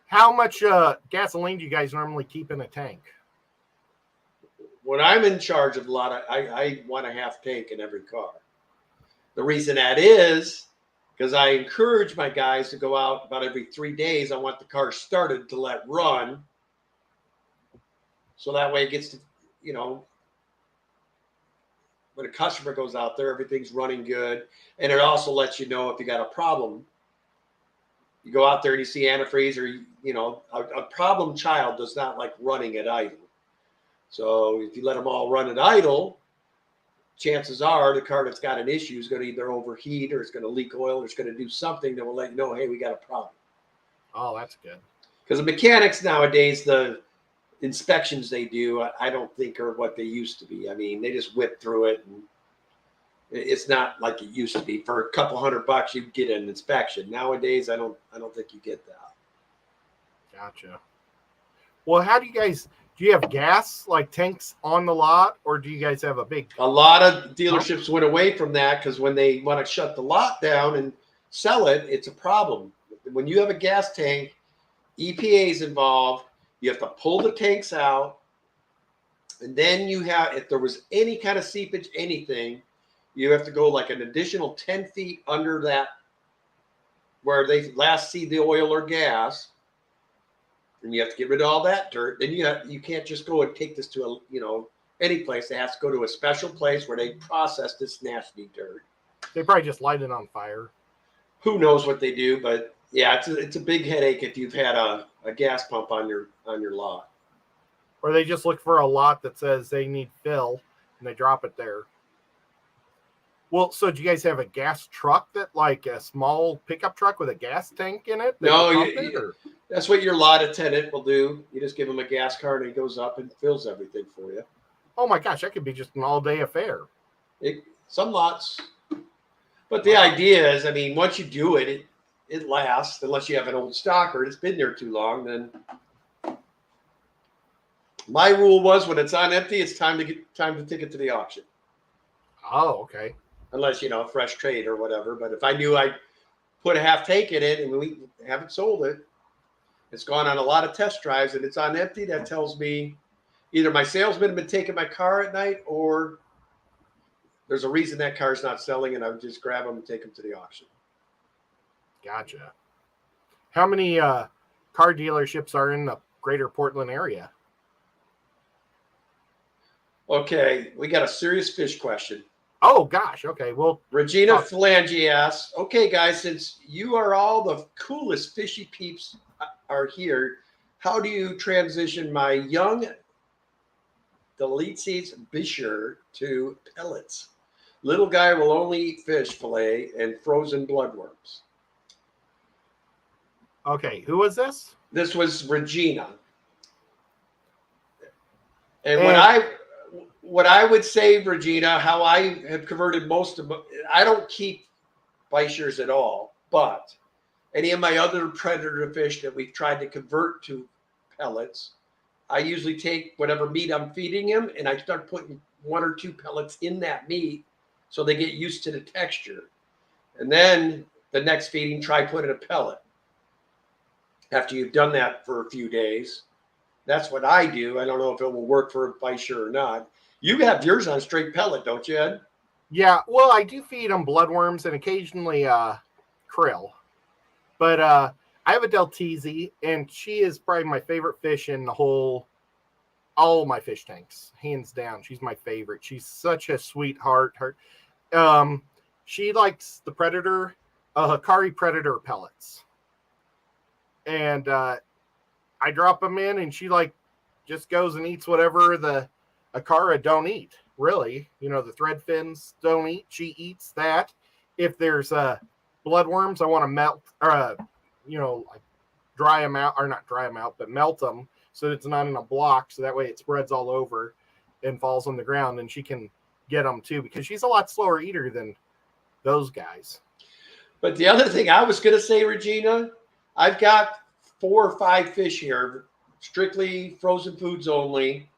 Speaker 1: How much gasoline do you guys normally keep in a tank?
Speaker 2: When I'm in charge of a lot, I want a half tank in every car. The reason that is because I encourage my guys to go out about every 3 days. I want the car started to let run. So that way it gets to, when a customer goes out there, everything's running good. And it also lets you know if you got a problem. You go out there and you see antifreeze or, a problem child does not like running at idle. So if you let them all run at idle, chances are the car that's got an issue is going to either overheat or it's going to leak oil or it's going to do something that will let you know, hey, we got a problem.
Speaker 1: Oh, that's good.
Speaker 2: Because the mechanics nowadays, the inspections they do, I don't think are what they used to be. I mean, they just whip through it. And it's not like it used to be. For a couple $100, you get an inspection. Nowadays, I don't think you get that.
Speaker 1: Gotcha. Well, how do you have gas like tanks on the lot, or do you guys have a
Speaker 2: lot of dealerships went away from that because when they want to shut the lot down and sell it, it's a problem. When you have a gas tank, EPA is involved. You have to pull the tanks out. And then if there was any kind of seepage, anything, you have to go like an additional 10 feet under that where they last see the oil or gas. And you have to get rid of all that dirt. Then you can't just go and take this to any place. It has to go to a special place where they process this nasty dirt.
Speaker 1: They probably just light it on fire.
Speaker 2: Who knows what they do, but Yeah, it's a big headache if you've had a gas pump on your lot.
Speaker 1: Or they just look for a lot that says they need fill and they drop it there. Well, so do you guys have a gas truck that, like a small pickup truck with a gas tank in it?
Speaker 2: No,
Speaker 1: pump it, or?
Speaker 2: that's what your lot attendant will do. You just give him a gas card and he goes up and fills everything for you.
Speaker 1: Oh my gosh, that could be just an all-day affair.
Speaker 2: Some lots. But the idea is, I mean, once you do it, it lasts, unless you have an old stocker that's been there too long. Then my rule was when it's on empty, it's time to take it to the auction.
Speaker 1: Oh, okay.
Speaker 2: Unless, a fresh trade or whatever. But if I knew I put a half tank in it and we haven't sold it, it's gone on a lot of test drives and it's on empty, that tells me either my salesman have been taking my car at night or there's a reason that car's not selling and I would just grab them and take them to the auction.
Speaker 1: Gotcha. How many car dealerships are in the greater Portland area?
Speaker 2: Okay, we got a serious fish question.
Speaker 1: Oh, gosh. Okay, well.
Speaker 2: Regina Phalange asks, okay, guys, since you are all the coolest fishy peeps are here, how do you transition my young Delitzes Bisher to pellets? Little guy will only eat fish fillet and frozen bloodworms.
Speaker 1: Okay, who was this?
Speaker 2: This was Regina. And what I would say, Regina, how I have converted most of I don't keep Bichers at all, but any of my other predator fish that we've tried to convert to pellets, I usually take whatever meat I'm feeding him and I start putting 1 or 2 pellets in that meat so they get used to the texture. And then the next feeding, try putting a pellet. After you've done that for a few days, that's what I do. I don't know if it will work for a Bichir or not. You have yours on straight pellet, don't you, Ed?
Speaker 1: Yeah, well, I do feed them bloodworms and occasionally krill. But I have a Deltese, and she is probably my favorite fish in all my fish tanks, hands down. She's my favorite. She's such a sweetheart. She likes the Predator, Hikari Predator pellets. And I drop them in, and she just goes and eats whatever the Akara don't eat, really. The thread fins don't eat. She eats that. If there's bloodworms, I want to melt, or dry them out, or not dry them out, but melt them so it's not in a block, so that way it spreads all over and falls on the ground, and she can get them too, because she's a lot slower eater than those guys.
Speaker 2: But the other thing I was going to say, Regina, I've got 4 or 5 fish here, strictly frozen foods only.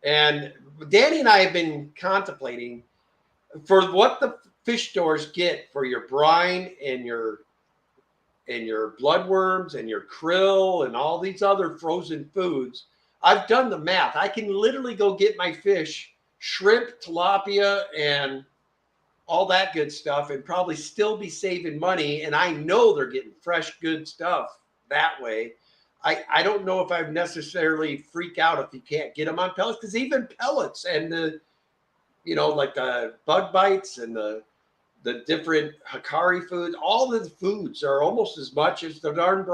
Speaker 2: And Danny and I have been contemplating for what the fish stores get for your brine and your bloodworms and your krill and all these other frozen foods. I've done the math. I can literally go get my fish, shrimp, tilapia, and all that good stuff and probably still be saving money. And I know they're getting fresh, good stuff that way. I don't know if I necessarily freak out if you can't get them on pellets, because even pellets and the bug bites and the different Hikari foods, all the foods are almost as much as the darn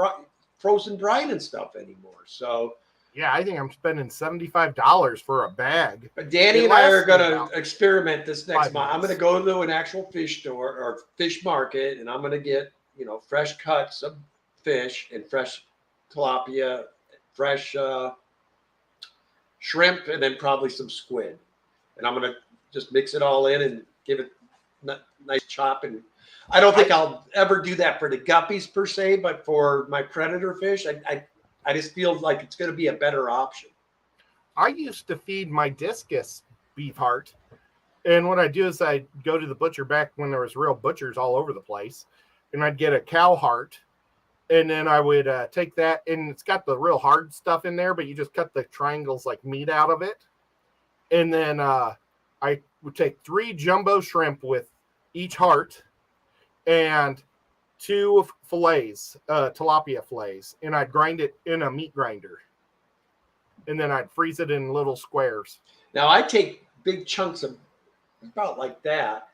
Speaker 2: frozen brine and stuff anymore. So
Speaker 1: yeah, I think I'm spending $75 for a bag.
Speaker 2: But Danny and I are going to experiment this next month. I'm going to go to an actual fish store or fish market, and I'm going to get fresh cuts of fish and fresh tilapia, fresh shrimp, and then probably some squid. And I'm going to just mix it all in and give it a nice chop. And I don't think I'll ever do that for the guppies per se, but for my predator fish, I just feel like it's going to be a better option.
Speaker 1: I used to feed my discus beef heart. And what I do is I go to the butcher back when there was real butchers all over the place. And I'd get a cow heart. And then I would take that, and it's got the real hard stuff in there, but you just cut the triangles like meat out of it. And then I would take 3 jumbo shrimp with each heart and 2 fillets, tilapia fillets, and I'd grind it in a meat grinder. And then I'd freeze it in little squares.
Speaker 2: Now, I take big chunks of about like that.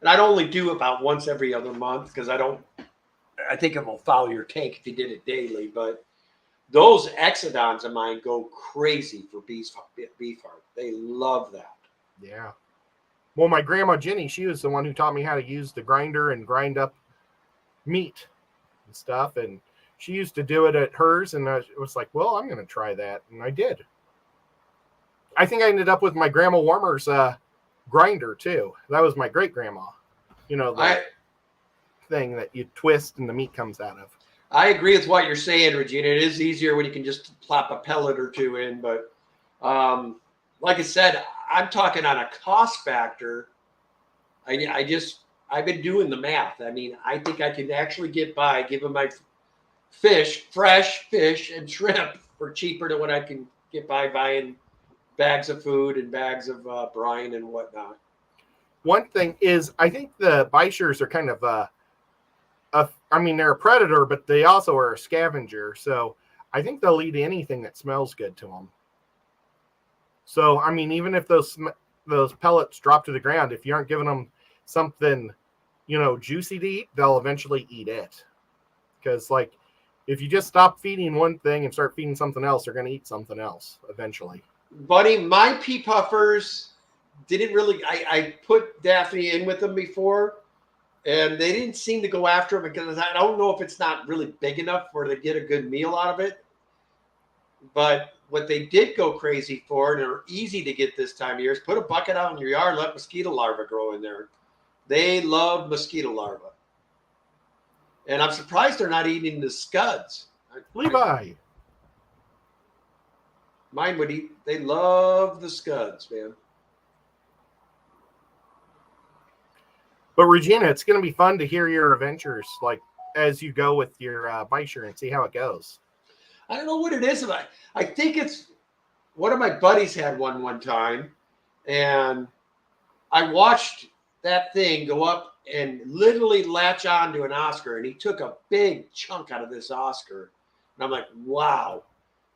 Speaker 2: And I'd only do about once every other month because I I think it will foul your tank if you did it daily. But those Exodons of mine go crazy for beef heart. They love that.
Speaker 1: Yeah. Well, my grandma Jenny, she was the one who taught me how to use the grinder and grind up meat and stuff. And she used to do it at hers. And I was like, well, I'm going to try that. And I did. I think I ended up with my grandma Warmer's grinder too. That was my great grandma. You know, the thing that you twist and the meat comes out of.
Speaker 2: I agree with what you're saying, Regina. It is easier when you can just plop a pellet or two in. But like I said, I'm talking on a cost factor. I've been doing the math. I mean, I think I can actually get by giving my fresh fish and shrimp for cheaper than what I can get by buying bags of food and bags of brine and whatnot.
Speaker 1: One thing is, I think the Bichers are kind of I mean, they're a predator, but they also are a scavenger. So I think they'll eat anything that smells good to them. So, I mean, even if those pellets drop to the ground, if you aren't giving them something, you know, juicy to eat, they'll eventually eat it. Because, like, if you just stop feeding one thing and start feeding something else, they're going to eat something else eventually.
Speaker 2: Buddy, my pea puffers didn't really, I put Daphne in with them before, and they didn't seem to go after them because I don't know if it's not really big enough for to get a good meal out of it. But what they did go crazy for, and are easy to get this time of year, is put a bucket out in your yard, let mosquito larvae grow in there. They love mosquito larvae. And I'm surprised they're not eating the scuds.
Speaker 1: Levi.
Speaker 2: Mine would eat. They love the scuds, man.
Speaker 1: But Regina, it's going to be fun to hear your adventures, like as you go with your Bichir and see how it goes.
Speaker 2: I don't know what it is about. I think it's one of my buddies had one time, and I watched that thing go up and literally latch on to an Oscar, and he took a big chunk out of this Oscar. And I'm like, wow.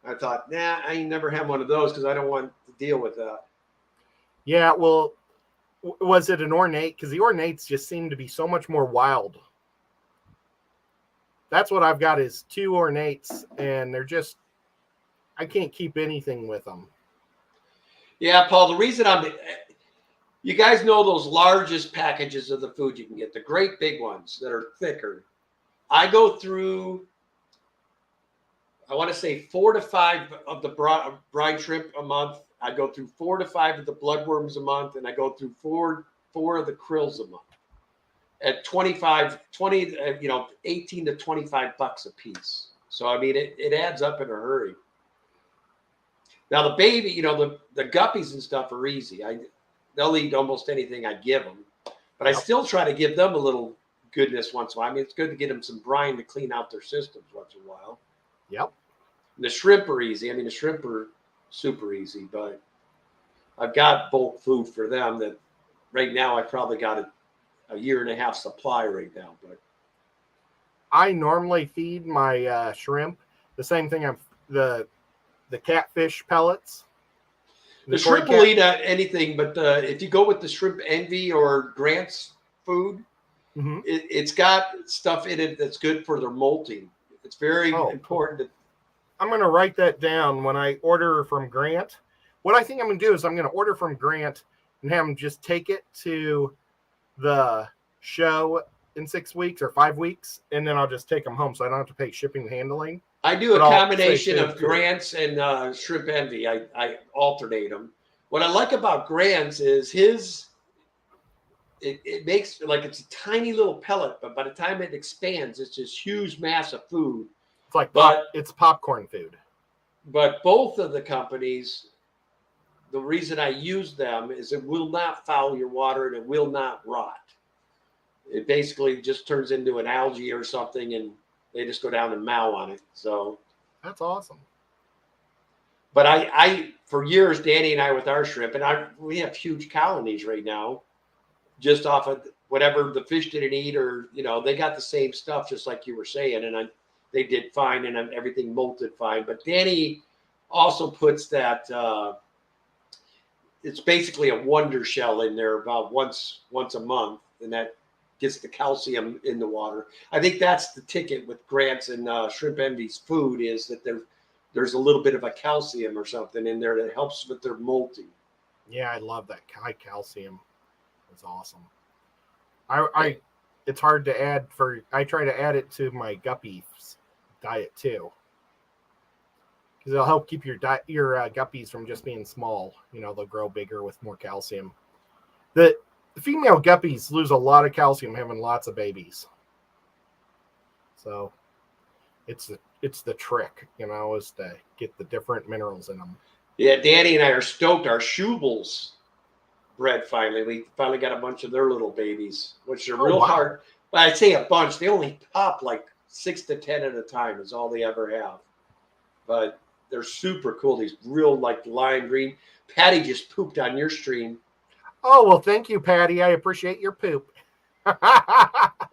Speaker 2: I thought, nah, I ain't never had one of those because I don't want to deal with that.
Speaker 1: Yeah, well, was it an ornate? Because the ornates just seem to be so much more wild. That's what I've got is 2 ornates, and they're just, I can't keep anything with them.
Speaker 2: Yeah, Paul, the reason you guys know those largest packages of the food you can get, the great big ones that are thicker. I go through, I want to say 4 to 5 of the brine shrimp a month. I go through 4 to 5 of the bloodworms a month, and I go through four of the krills a month at 18 to 25 bucks a piece. So, I mean, it adds up in a hurry. Now, the baby, the guppies and stuff are easy. They'll eat almost anything I give them, but I still try to give them a little goodness once in a while. I mean, it's good to get them some brine to clean out their systems once in a while.
Speaker 1: Yep.
Speaker 2: And the shrimp are easy. I mean, the shrimp are super easy, but I've got bulk food for them that right now I probably got a year and a half supply right now. But
Speaker 1: I normally feed my shrimp the same thing. The catfish pellets.
Speaker 2: The shrimp will eat anything, but if you go with the Shrimp Envy or Grant's food, it's got stuff in it that's good for their molting. It's very important.
Speaker 1: I'm going to write that down when I order from Grant. What I think I'm going to do is I'm going to order from Grant and have him just take it to the show in 6 weeks or 5 weeks, and then I'll just take them home so I don't have to pay shipping and handling.
Speaker 2: I do a combination of Grant's and Shrimp Envy. I alternate them. What I like about Grant's is it makes like it's a tiny little pellet, but by the time it expands, it's this huge mass of food.
Speaker 1: It's like it's popcorn food.
Speaker 2: But both of the companies, the reason I use them is it will not foul your water and it will not rot. It basically just turns into an algae or something, and they just go down and mow on it. So
Speaker 1: that's awesome.
Speaker 2: But I for years, Danny and I with our shrimp, and we have huge colonies right now, just off of whatever the fish didn't eat, or they got the same stuff, just like you were saying, and they did fine, and everything molted fine. But Danny also puts that it's basically a wonder shell in there about once a month, and that gets the calcium in the water. I think that's the ticket with Grant's and Shrimp Envy's food is that there's a little bit of a calcium or something in there that helps with their molting.
Speaker 1: Yeah, I love that high calcium. It's awesome. I it's hard to add I try to add it to my guppies diet too. Because it'll help keep your guppies from just being small. You know, they'll grow bigger with more calcium. The female guppies lose a lot of calcium having lots of babies. So it's the trick, you know, is to get the different minerals in them.
Speaker 2: Yeah, Danny and I are stoked. Our Schubels bred finally. We finally got a bunch of their little babies, which are real hard. But I'd say a bunch. They only pop like 6 to 10 at a time is all they ever have. But they're super cool. These real like lime green. Patty just pooped on your stream.
Speaker 1: Oh, well, thank you, Patty. I appreciate your poop.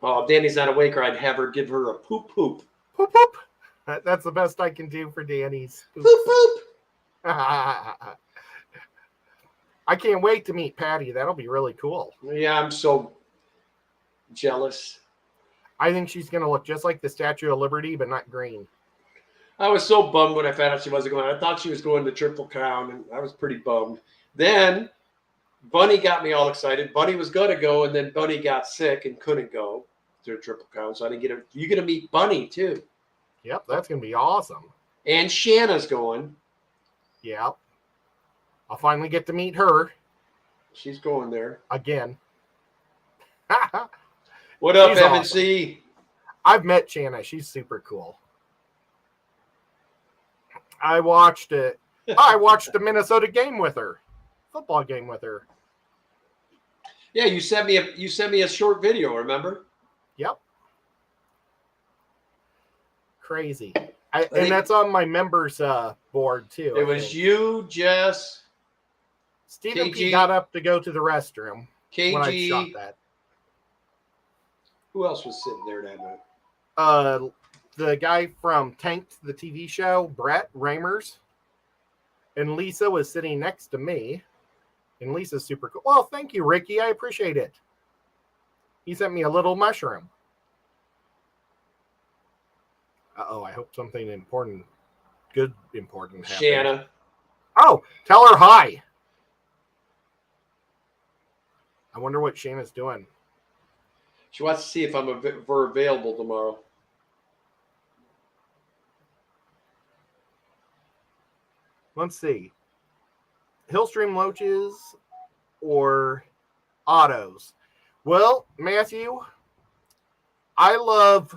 Speaker 2: Oh, Danny's not awake, or I'd have her give her a poop.
Speaker 1: Poop, poop. That's the best I can do for Danny's.
Speaker 2: Poop, poop.
Speaker 1: I can't wait to meet Patty. That'll be really cool.
Speaker 2: Yeah, I'm so jealous.
Speaker 1: I think she's going to look just like the Statue of Liberty, but not green.
Speaker 2: I was so bummed when I found out she wasn't going. I thought she was going to Triple Crown, and I was pretty bummed. Then Bunny got me all excited. Bunny was going to go, and then Bunny got sick and couldn't go to Triple Crown, so I didn't get him. You're going to meet Bunny, too.
Speaker 1: Yep, that's going to be awesome.
Speaker 2: And Shanna's going.
Speaker 1: Yep. I'll finally get to meet her.
Speaker 2: She's going there.
Speaker 1: Again.
Speaker 2: What up,
Speaker 1: She's
Speaker 2: M&C?
Speaker 1: awesome. I've met Shanna. She's super cool. I watched the Minnesota game with her. Football game with her.
Speaker 2: Yeah, you sent me a short video, remember?
Speaker 1: Yep. Crazy. And that's on my members board too.
Speaker 2: It was you, Jess,
Speaker 1: Stephen
Speaker 2: KG.
Speaker 1: P got up to go to the restroom when I shot
Speaker 2: KG.
Speaker 1: that.
Speaker 2: Who else was sitting there that night?
Speaker 1: The guy from Tanked, the TV show, Brett Ramers. And Lisa was sitting next to me. And Lisa's super cool. Well, thank you, Ricky. I appreciate it. He sent me a little mushroom. Uh-oh, I hope something important happened.
Speaker 2: Shanna.
Speaker 1: Oh, tell her hi. I wonder what Shanna's doing.
Speaker 2: She wants to see if I'm available tomorrow.
Speaker 1: Let's see. Hillstream Loaches or Ottos? Well, Matthew, I love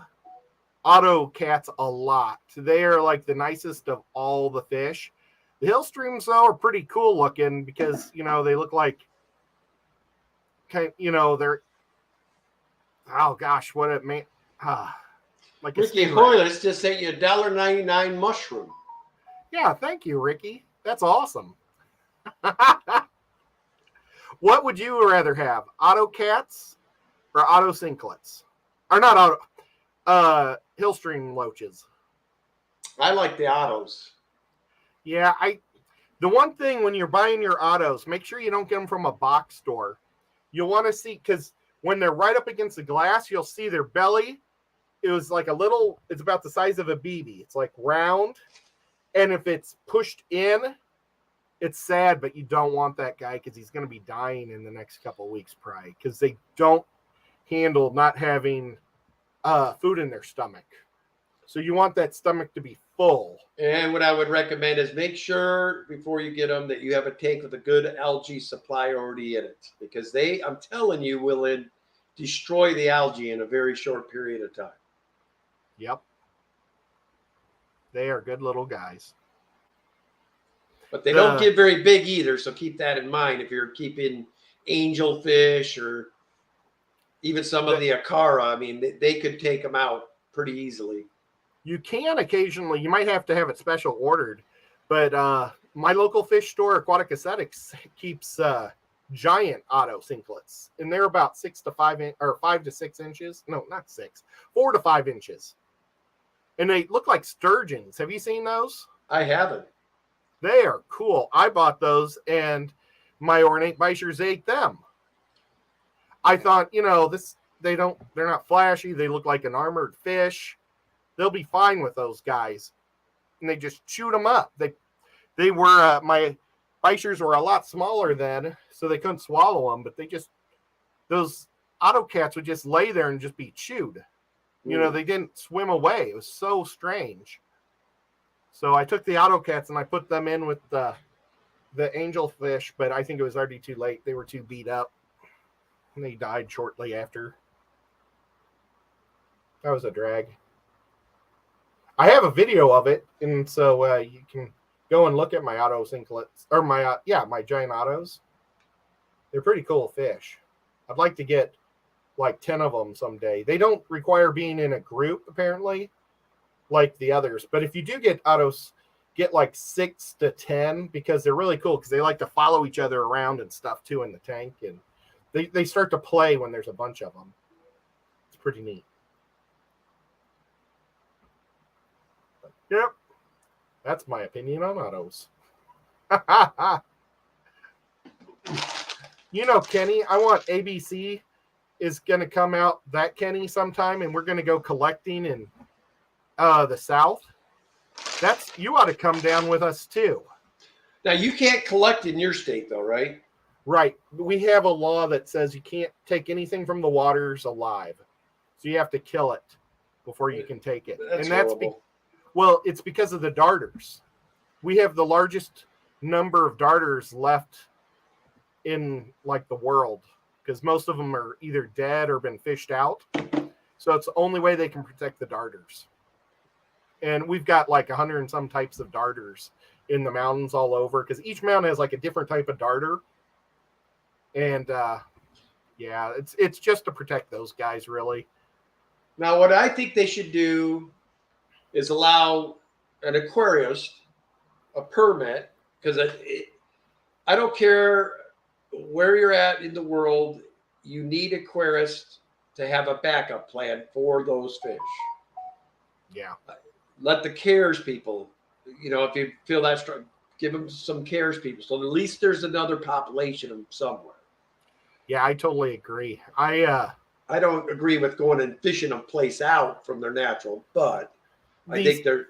Speaker 1: Otto cats a lot. They are like the nicest of all the fish. The Hillstreams, though, are pretty cool looking because, you know, they look like, they're, oh gosh, what it mean? Like
Speaker 2: Ricky Hoyles just sent you a $1.99 mushroom.
Speaker 1: Yeah, thank you, Ricky. That's awesome. What would you rather have? Otto cats or Otto cinklets? Or not Otto, Hillstream Loaches.
Speaker 2: I like the Ottos.
Speaker 1: Yeah, the one thing when you're buying your Ottos, make sure you don't get them from a box store. You'll want to see, because when they're right up against the glass, you'll see their belly. It was like it's about the size of a BB. It's like round. And if it's pushed in, it's sad, but you don't want that guy because he's going to be dying in the next couple of weeks, probably, because they don't handle not having food in their stomach. So you want that stomach to be full.
Speaker 2: And what I would recommend is make sure before you get them that you have a tank with a good algae supply already in it, because I'm telling you, will destroy the algae in a very short period of time.
Speaker 1: Yep. They are good little guys.
Speaker 2: But they don't get very big either, so keep that in mind if you're keeping angelfish or even some of the Acara. I mean, they could take them out pretty easily.
Speaker 1: You can occasionally. You might have to have it special ordered. But my local fish store, Aquatic Aesthetics, keeps giant Otto cinklets. And they're about 5 to 6 inches. No, not 6. 4 to 5 inches. And they look like sturgeons. Have you seen those?
Speaker 2: I haven't.
Speaker 1: They are cool. I bought those, and my ornate bichers ate them. I thought, this they're not flashy. They look like an armored fish. They'll be fine with those guys. And they just shoot them up. They were, my Bichers were a lot smaller then, so they couldn't swallow them, but those autocats would just lay there and just be chewed. You know, they didn't swim away. It was so strange. So I took the autocats and I put them in with the angelfish, but I think it was already too late. They were too beat up. And they died shortly after. That was a drag. I have a video of it, and so you can go and look at my auto sinklets, or my giant autos. They're pretty cool fish. I'd like to get like 10 of them someday. They don't require being in a group, apparently, like the others. But if you do get autos, get like 6 to 10, because they're really cool, because they like to follow each other around and stuff too in the tank, and they start to play when there's a bunch of them. It's pretty neat. Yep. That's my opinion on autos. You know, Kenny, I want ABC is going to come out, that Kenny, sometime, and we're going to go collecting in the South. You ought to come down with us too.
Speaker 2: Now, you can't collect in your state, though, right?
Speaker 1: Right. We have a law that says you can't take anything from the waters alive. So you have to kill it before you can take it.
Speaker 2: That's
Speaker 1: and that's
Speaker 2: horrible.
Speaker 1: Well, it's because of the darters. We have the largest number of darters left in like the world, because most of them are either dead or been fished out. So it's the only way they can protect the darters. And we've got like 100 and some types of darters in the mountains all over, because each mountain has like a different type of darter. And yeah, it's just to protect those guys, really.
Speaker 2: Now, what I think they should do is allow an aquarist a permit, because I don't care where you're at in the world, you need aquarists to have a backup plan for those fish.
Speaker 1: Yeah.
Speaker 2: Let the CARES people, you know, if you feel that strong, give them some CARES people, so at least there's another population of them somewhere.
Speaker 1: Yeah, I totally agree. I
Speaker 2: don't agree with going and fishing a place out from their natural, but I think they're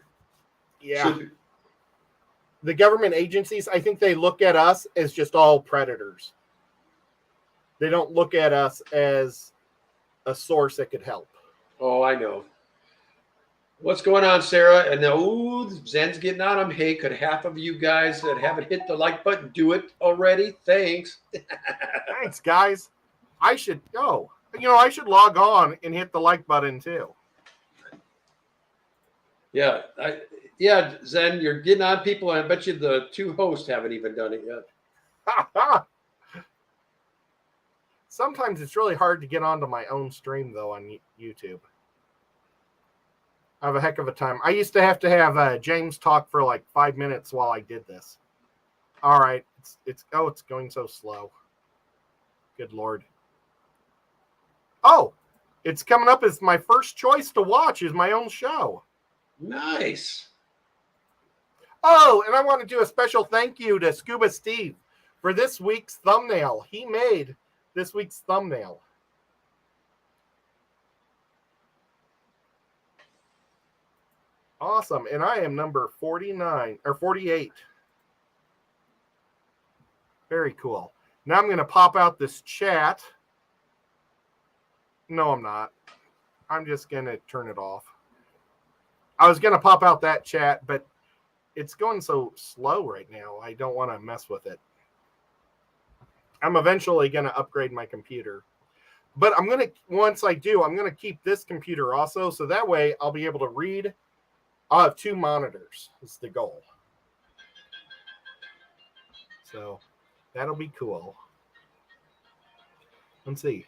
Speaker 1: the government agencies, I think they look at us as just all predators. They don't look at us as a source that could help.
Speaker 2: Oh, I know. What's going on, Sarah? And Zen's getting on them. Hey, could half of you guys that haven't hit the like button do it already? Thanks.
Speaker 1: Thanks, guys. I should log on and hit the like button too.
Speaker 2: Yeah, Zen, you're getting on people. I bet you the two hosts haven't even done it yet.
Speaker 1: Sometimes it's really hard to get onto my own stream, though, on YouTube. I have a heck of a time. I used to have James talk for like 5 minutes while I did this. All right. It's going so slow. Good Lord. Oh, it's coming up as my first choice to watch is my own show.
Speaker 2: Nice.
Speaker 1: Oh, and I want to do a special thank you to Scuba Steve for this week's thumbnail. He made this week's thumbnail. Awesome. And I am number 49 or 48. Very cool. Now I'm going to pop out this chat. No, I'm not. I'm just going to turn it off. I was going to pop out that chat, but it's going so slow right now. I don't want to mess with it. I'm eventually going to upgrade my computer. But once I do, I'm going to keep this computer also. So that way I'll be able to read. I'll have 2 monitors is the goal. So that'll be cool. Let's see.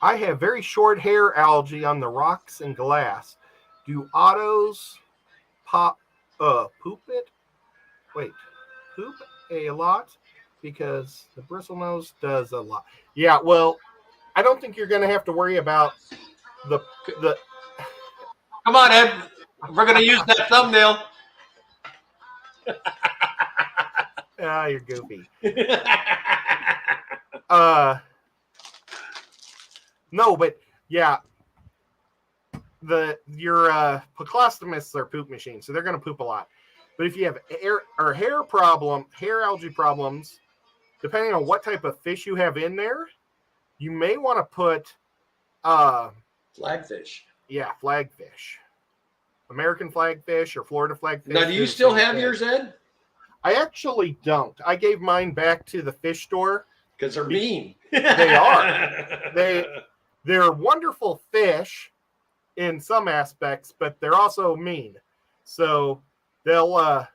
Speaker 1: I have very short hair algae on the rocks and glass. Do autos poop it? Wait, poop a lot? Because the bristlenose does a lot. Yeah, well, I don't think you're going to have to worry about the.
Speaker 2: Come on, Ed. We're going to use that thumbnail.
Speaker 1: You're goofy. No, but yeah, your Poclostomus are poop machines, so they're going to poop a lot. But if you have hair algae problems, depending on what type of fish you have in there, you may want to put
Speaker 2: Flagfish.
Speaker 1: Yeah, flagfish. American flagfish or Florida flagfish.
Speaker 2: Now, do you still have yours, Ed?
Speaker 1: I actually don't. I gave mine back to the fish store.
Speaker 2: Because they're mean.
Speaker 1: They are. They're wonderful fish in some aspects, but they're also mean. So they'll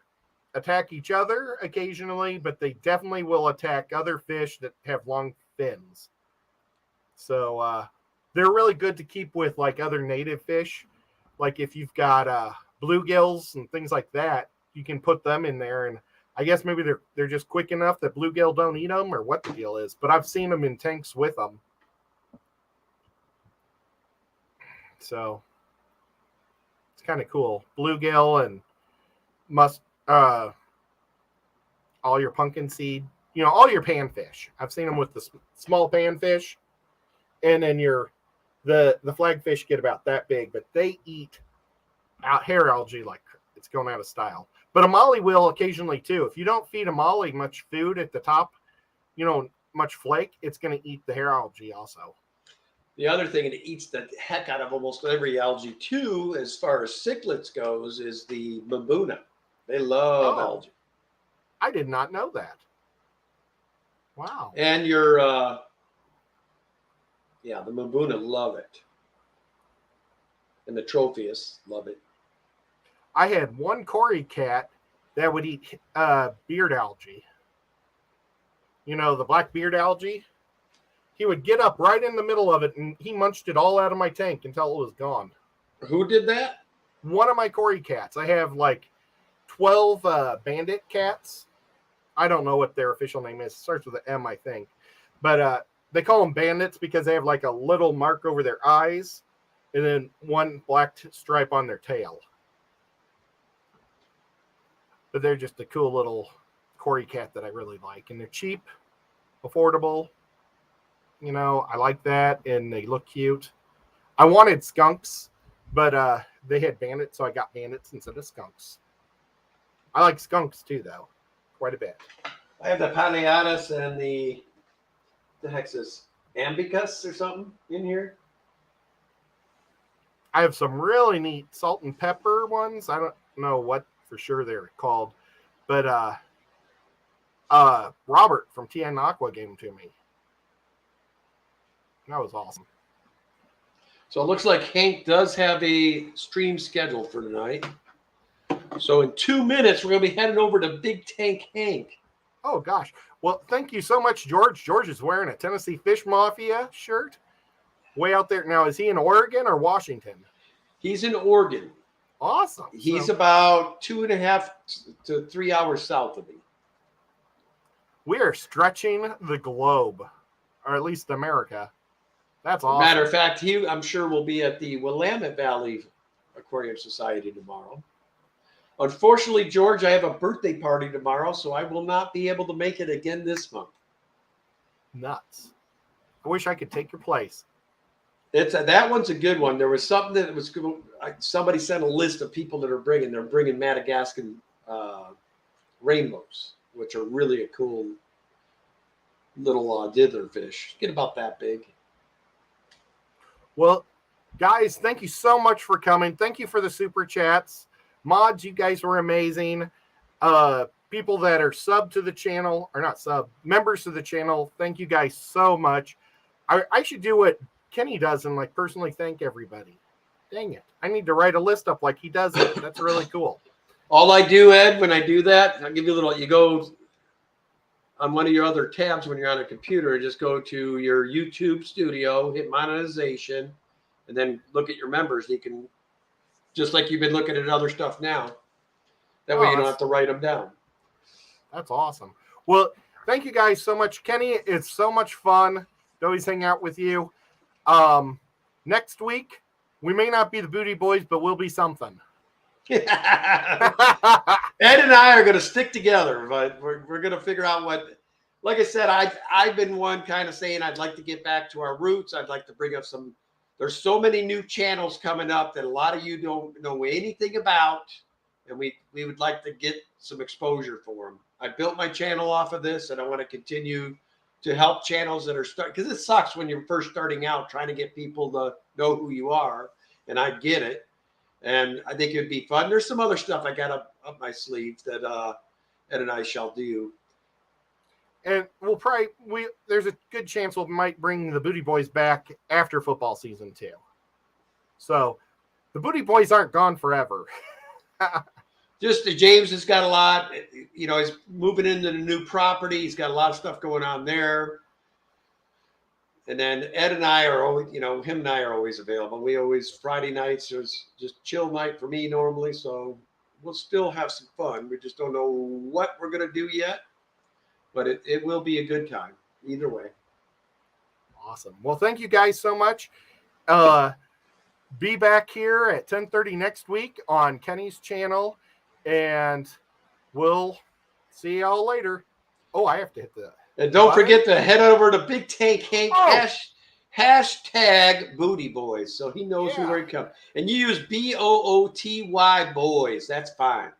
Speaker 1: attack each other occasionally, but they definitely will attack other fish that have long fins. So they're really good to keep with like other native fish. Like if you've got bluegills and things like that, you can put them in there. And I guess maybe they're just quick enough that bluegill don't eat them or what the deal is. But I've seen them in tanks with them. So it's kind of cool. Bluegill and all your pumpkin seed, all your panfish. I've seen them with the small panfish, and then the flagfish get about that big, but they eat hair algae like it's going out of style. But a molly will occasionally too. If you don't feed a molly much food at the top, much flake, it's going to eat the hair algae also.
Speaker 2: The other thing, and it eats the heck out of almost every algae too, as far as cichlids goes, is the mbuna. They love algae.
Speaker 1: I did not know that. Wow.
Speaker 2: And your, the mbuna love it. And the tropheus love it.
Speaker 1: I had one Cory cat that would eat beard algae. The black beard algae. He would get up right in the middle of it, and he munched it all out of my tank until it was gone.
Speaker 2: Who did that?
Speaker 1: One of my Cory cats. I have like 12 bandit cats. I don't know what their official name is. It starts with an M, I think. But they call them bandits because they have like a little mark over their eyes and then one black stripe on their tail. But they're just a cool little Cory cat that I really like. And they're cheap, affordable. I like that, and they look cute. I wanted skunks, but they had bandits, so I got bandits instead of skunks. I like skunks too, though, quite a bit.
Speaker 2: I have the Paleatus and the heck's this? Ambicus or something in here.
Speaker 1: I have some really neat salt and pepper ones. I don't know what for sure they're called, but Robert from TN Aqua gave them to me. That was awesome.
Speaker 2: So it looks like Hank does have a stream scheduled for tonight. So in 2 minutes, we're going to be heading over to Big Tank Hank.
Speaker 1: Oh, gosh. Well, thank you so much, George. George is wearing a Tennessee Fish Mafia shirt way out there. Now, is he in Oregon or Washington?
Speaker 2: He's in Oregon.
Speaker 1: Awesome.
Speaker 2: He's about 2.5 to 3 hours south of me.
Speaker 1: We are stretching the globe, or at least America. That's awesome.
Speaker 2: Matter of fact, I'm sure will be at the Willamette Valley Aquarium Society tomorrow. Unfortunately, George, I have a birthday party tomorrow, so I will not be able to make it again this month.
Speaker 1: Nuts. I wish I could take your place.
Speaker 2: That one's a good one. There was something that was somebody sent a list of people that are bringing. They're bringing Madagascar rainbows, which are really a cool little diddler fish. Get about that big.
Speaker 1: Well, guys, thank you so much for coming. Thank you for the super chats. Mods, you guys were amazing. People that are sub to the channel, or not sub, members to the channel, thank you guys so much. I should do what Kenny does and like personally thank everybody. Dang it. I need to write a list up like he does it. That's really cool.
Speaker 2: All I do, Ed, when I do that, I'll give you a little, you go on one of your other tabs when you're on a computer and just go to your YouTube studio, hit monetization, and then look at your members. You can, just like you've been looking at other stuff now. That way you don't have to write them down.
Speaker 1: That's awesome. Well, thank you guys so much. Kenny, it's so much fun to always hang out with you. Next week, we may not be the Bootie Boys, but we'll be something.
Speaker 2: Ed and I are going to stick together, but we're going to figure out like I said, I've been one kind of saying I'd like to get back to our roots. I'd like to bring up some. There's so many new channels coming up that a lot of you don't know anything about, and we would like to get some exposure for them. I built my channel off of this, and I want to continue to help channels that are starting, because it sucks when you're first starting out trying to get people to know who you are, and I get it, and I think it'd be fun. There's some other stuff I got up my sleeve that Ed and I shall do.
Speaker 1: And there's a good chance we might bring the Bootie Boys back after football season too. So the Bootie Boys aren't gone forever.
Speaker 2: Just James has got a lot, he's moving into the new property. He's got a lot of stuff going on there. And then Ed and I are always, him and I are always available. We always, Friday nights, there's just chill night for me normally. So we'll still have some fun. We just don't know what we're going to do yet. But it will be a good time either way.
Speaker 1: Awesome. Well, thank you guys so much. Be back here at 10:30 next week on Kenny's channel, and we'll see y'all later. Oh, I have to hit the.
Speaker 2: And don't forget to head over to Big Tank Hank hashtag Bootie Boys, so he knows where he comes. And you use BOOTY boys. That's fine.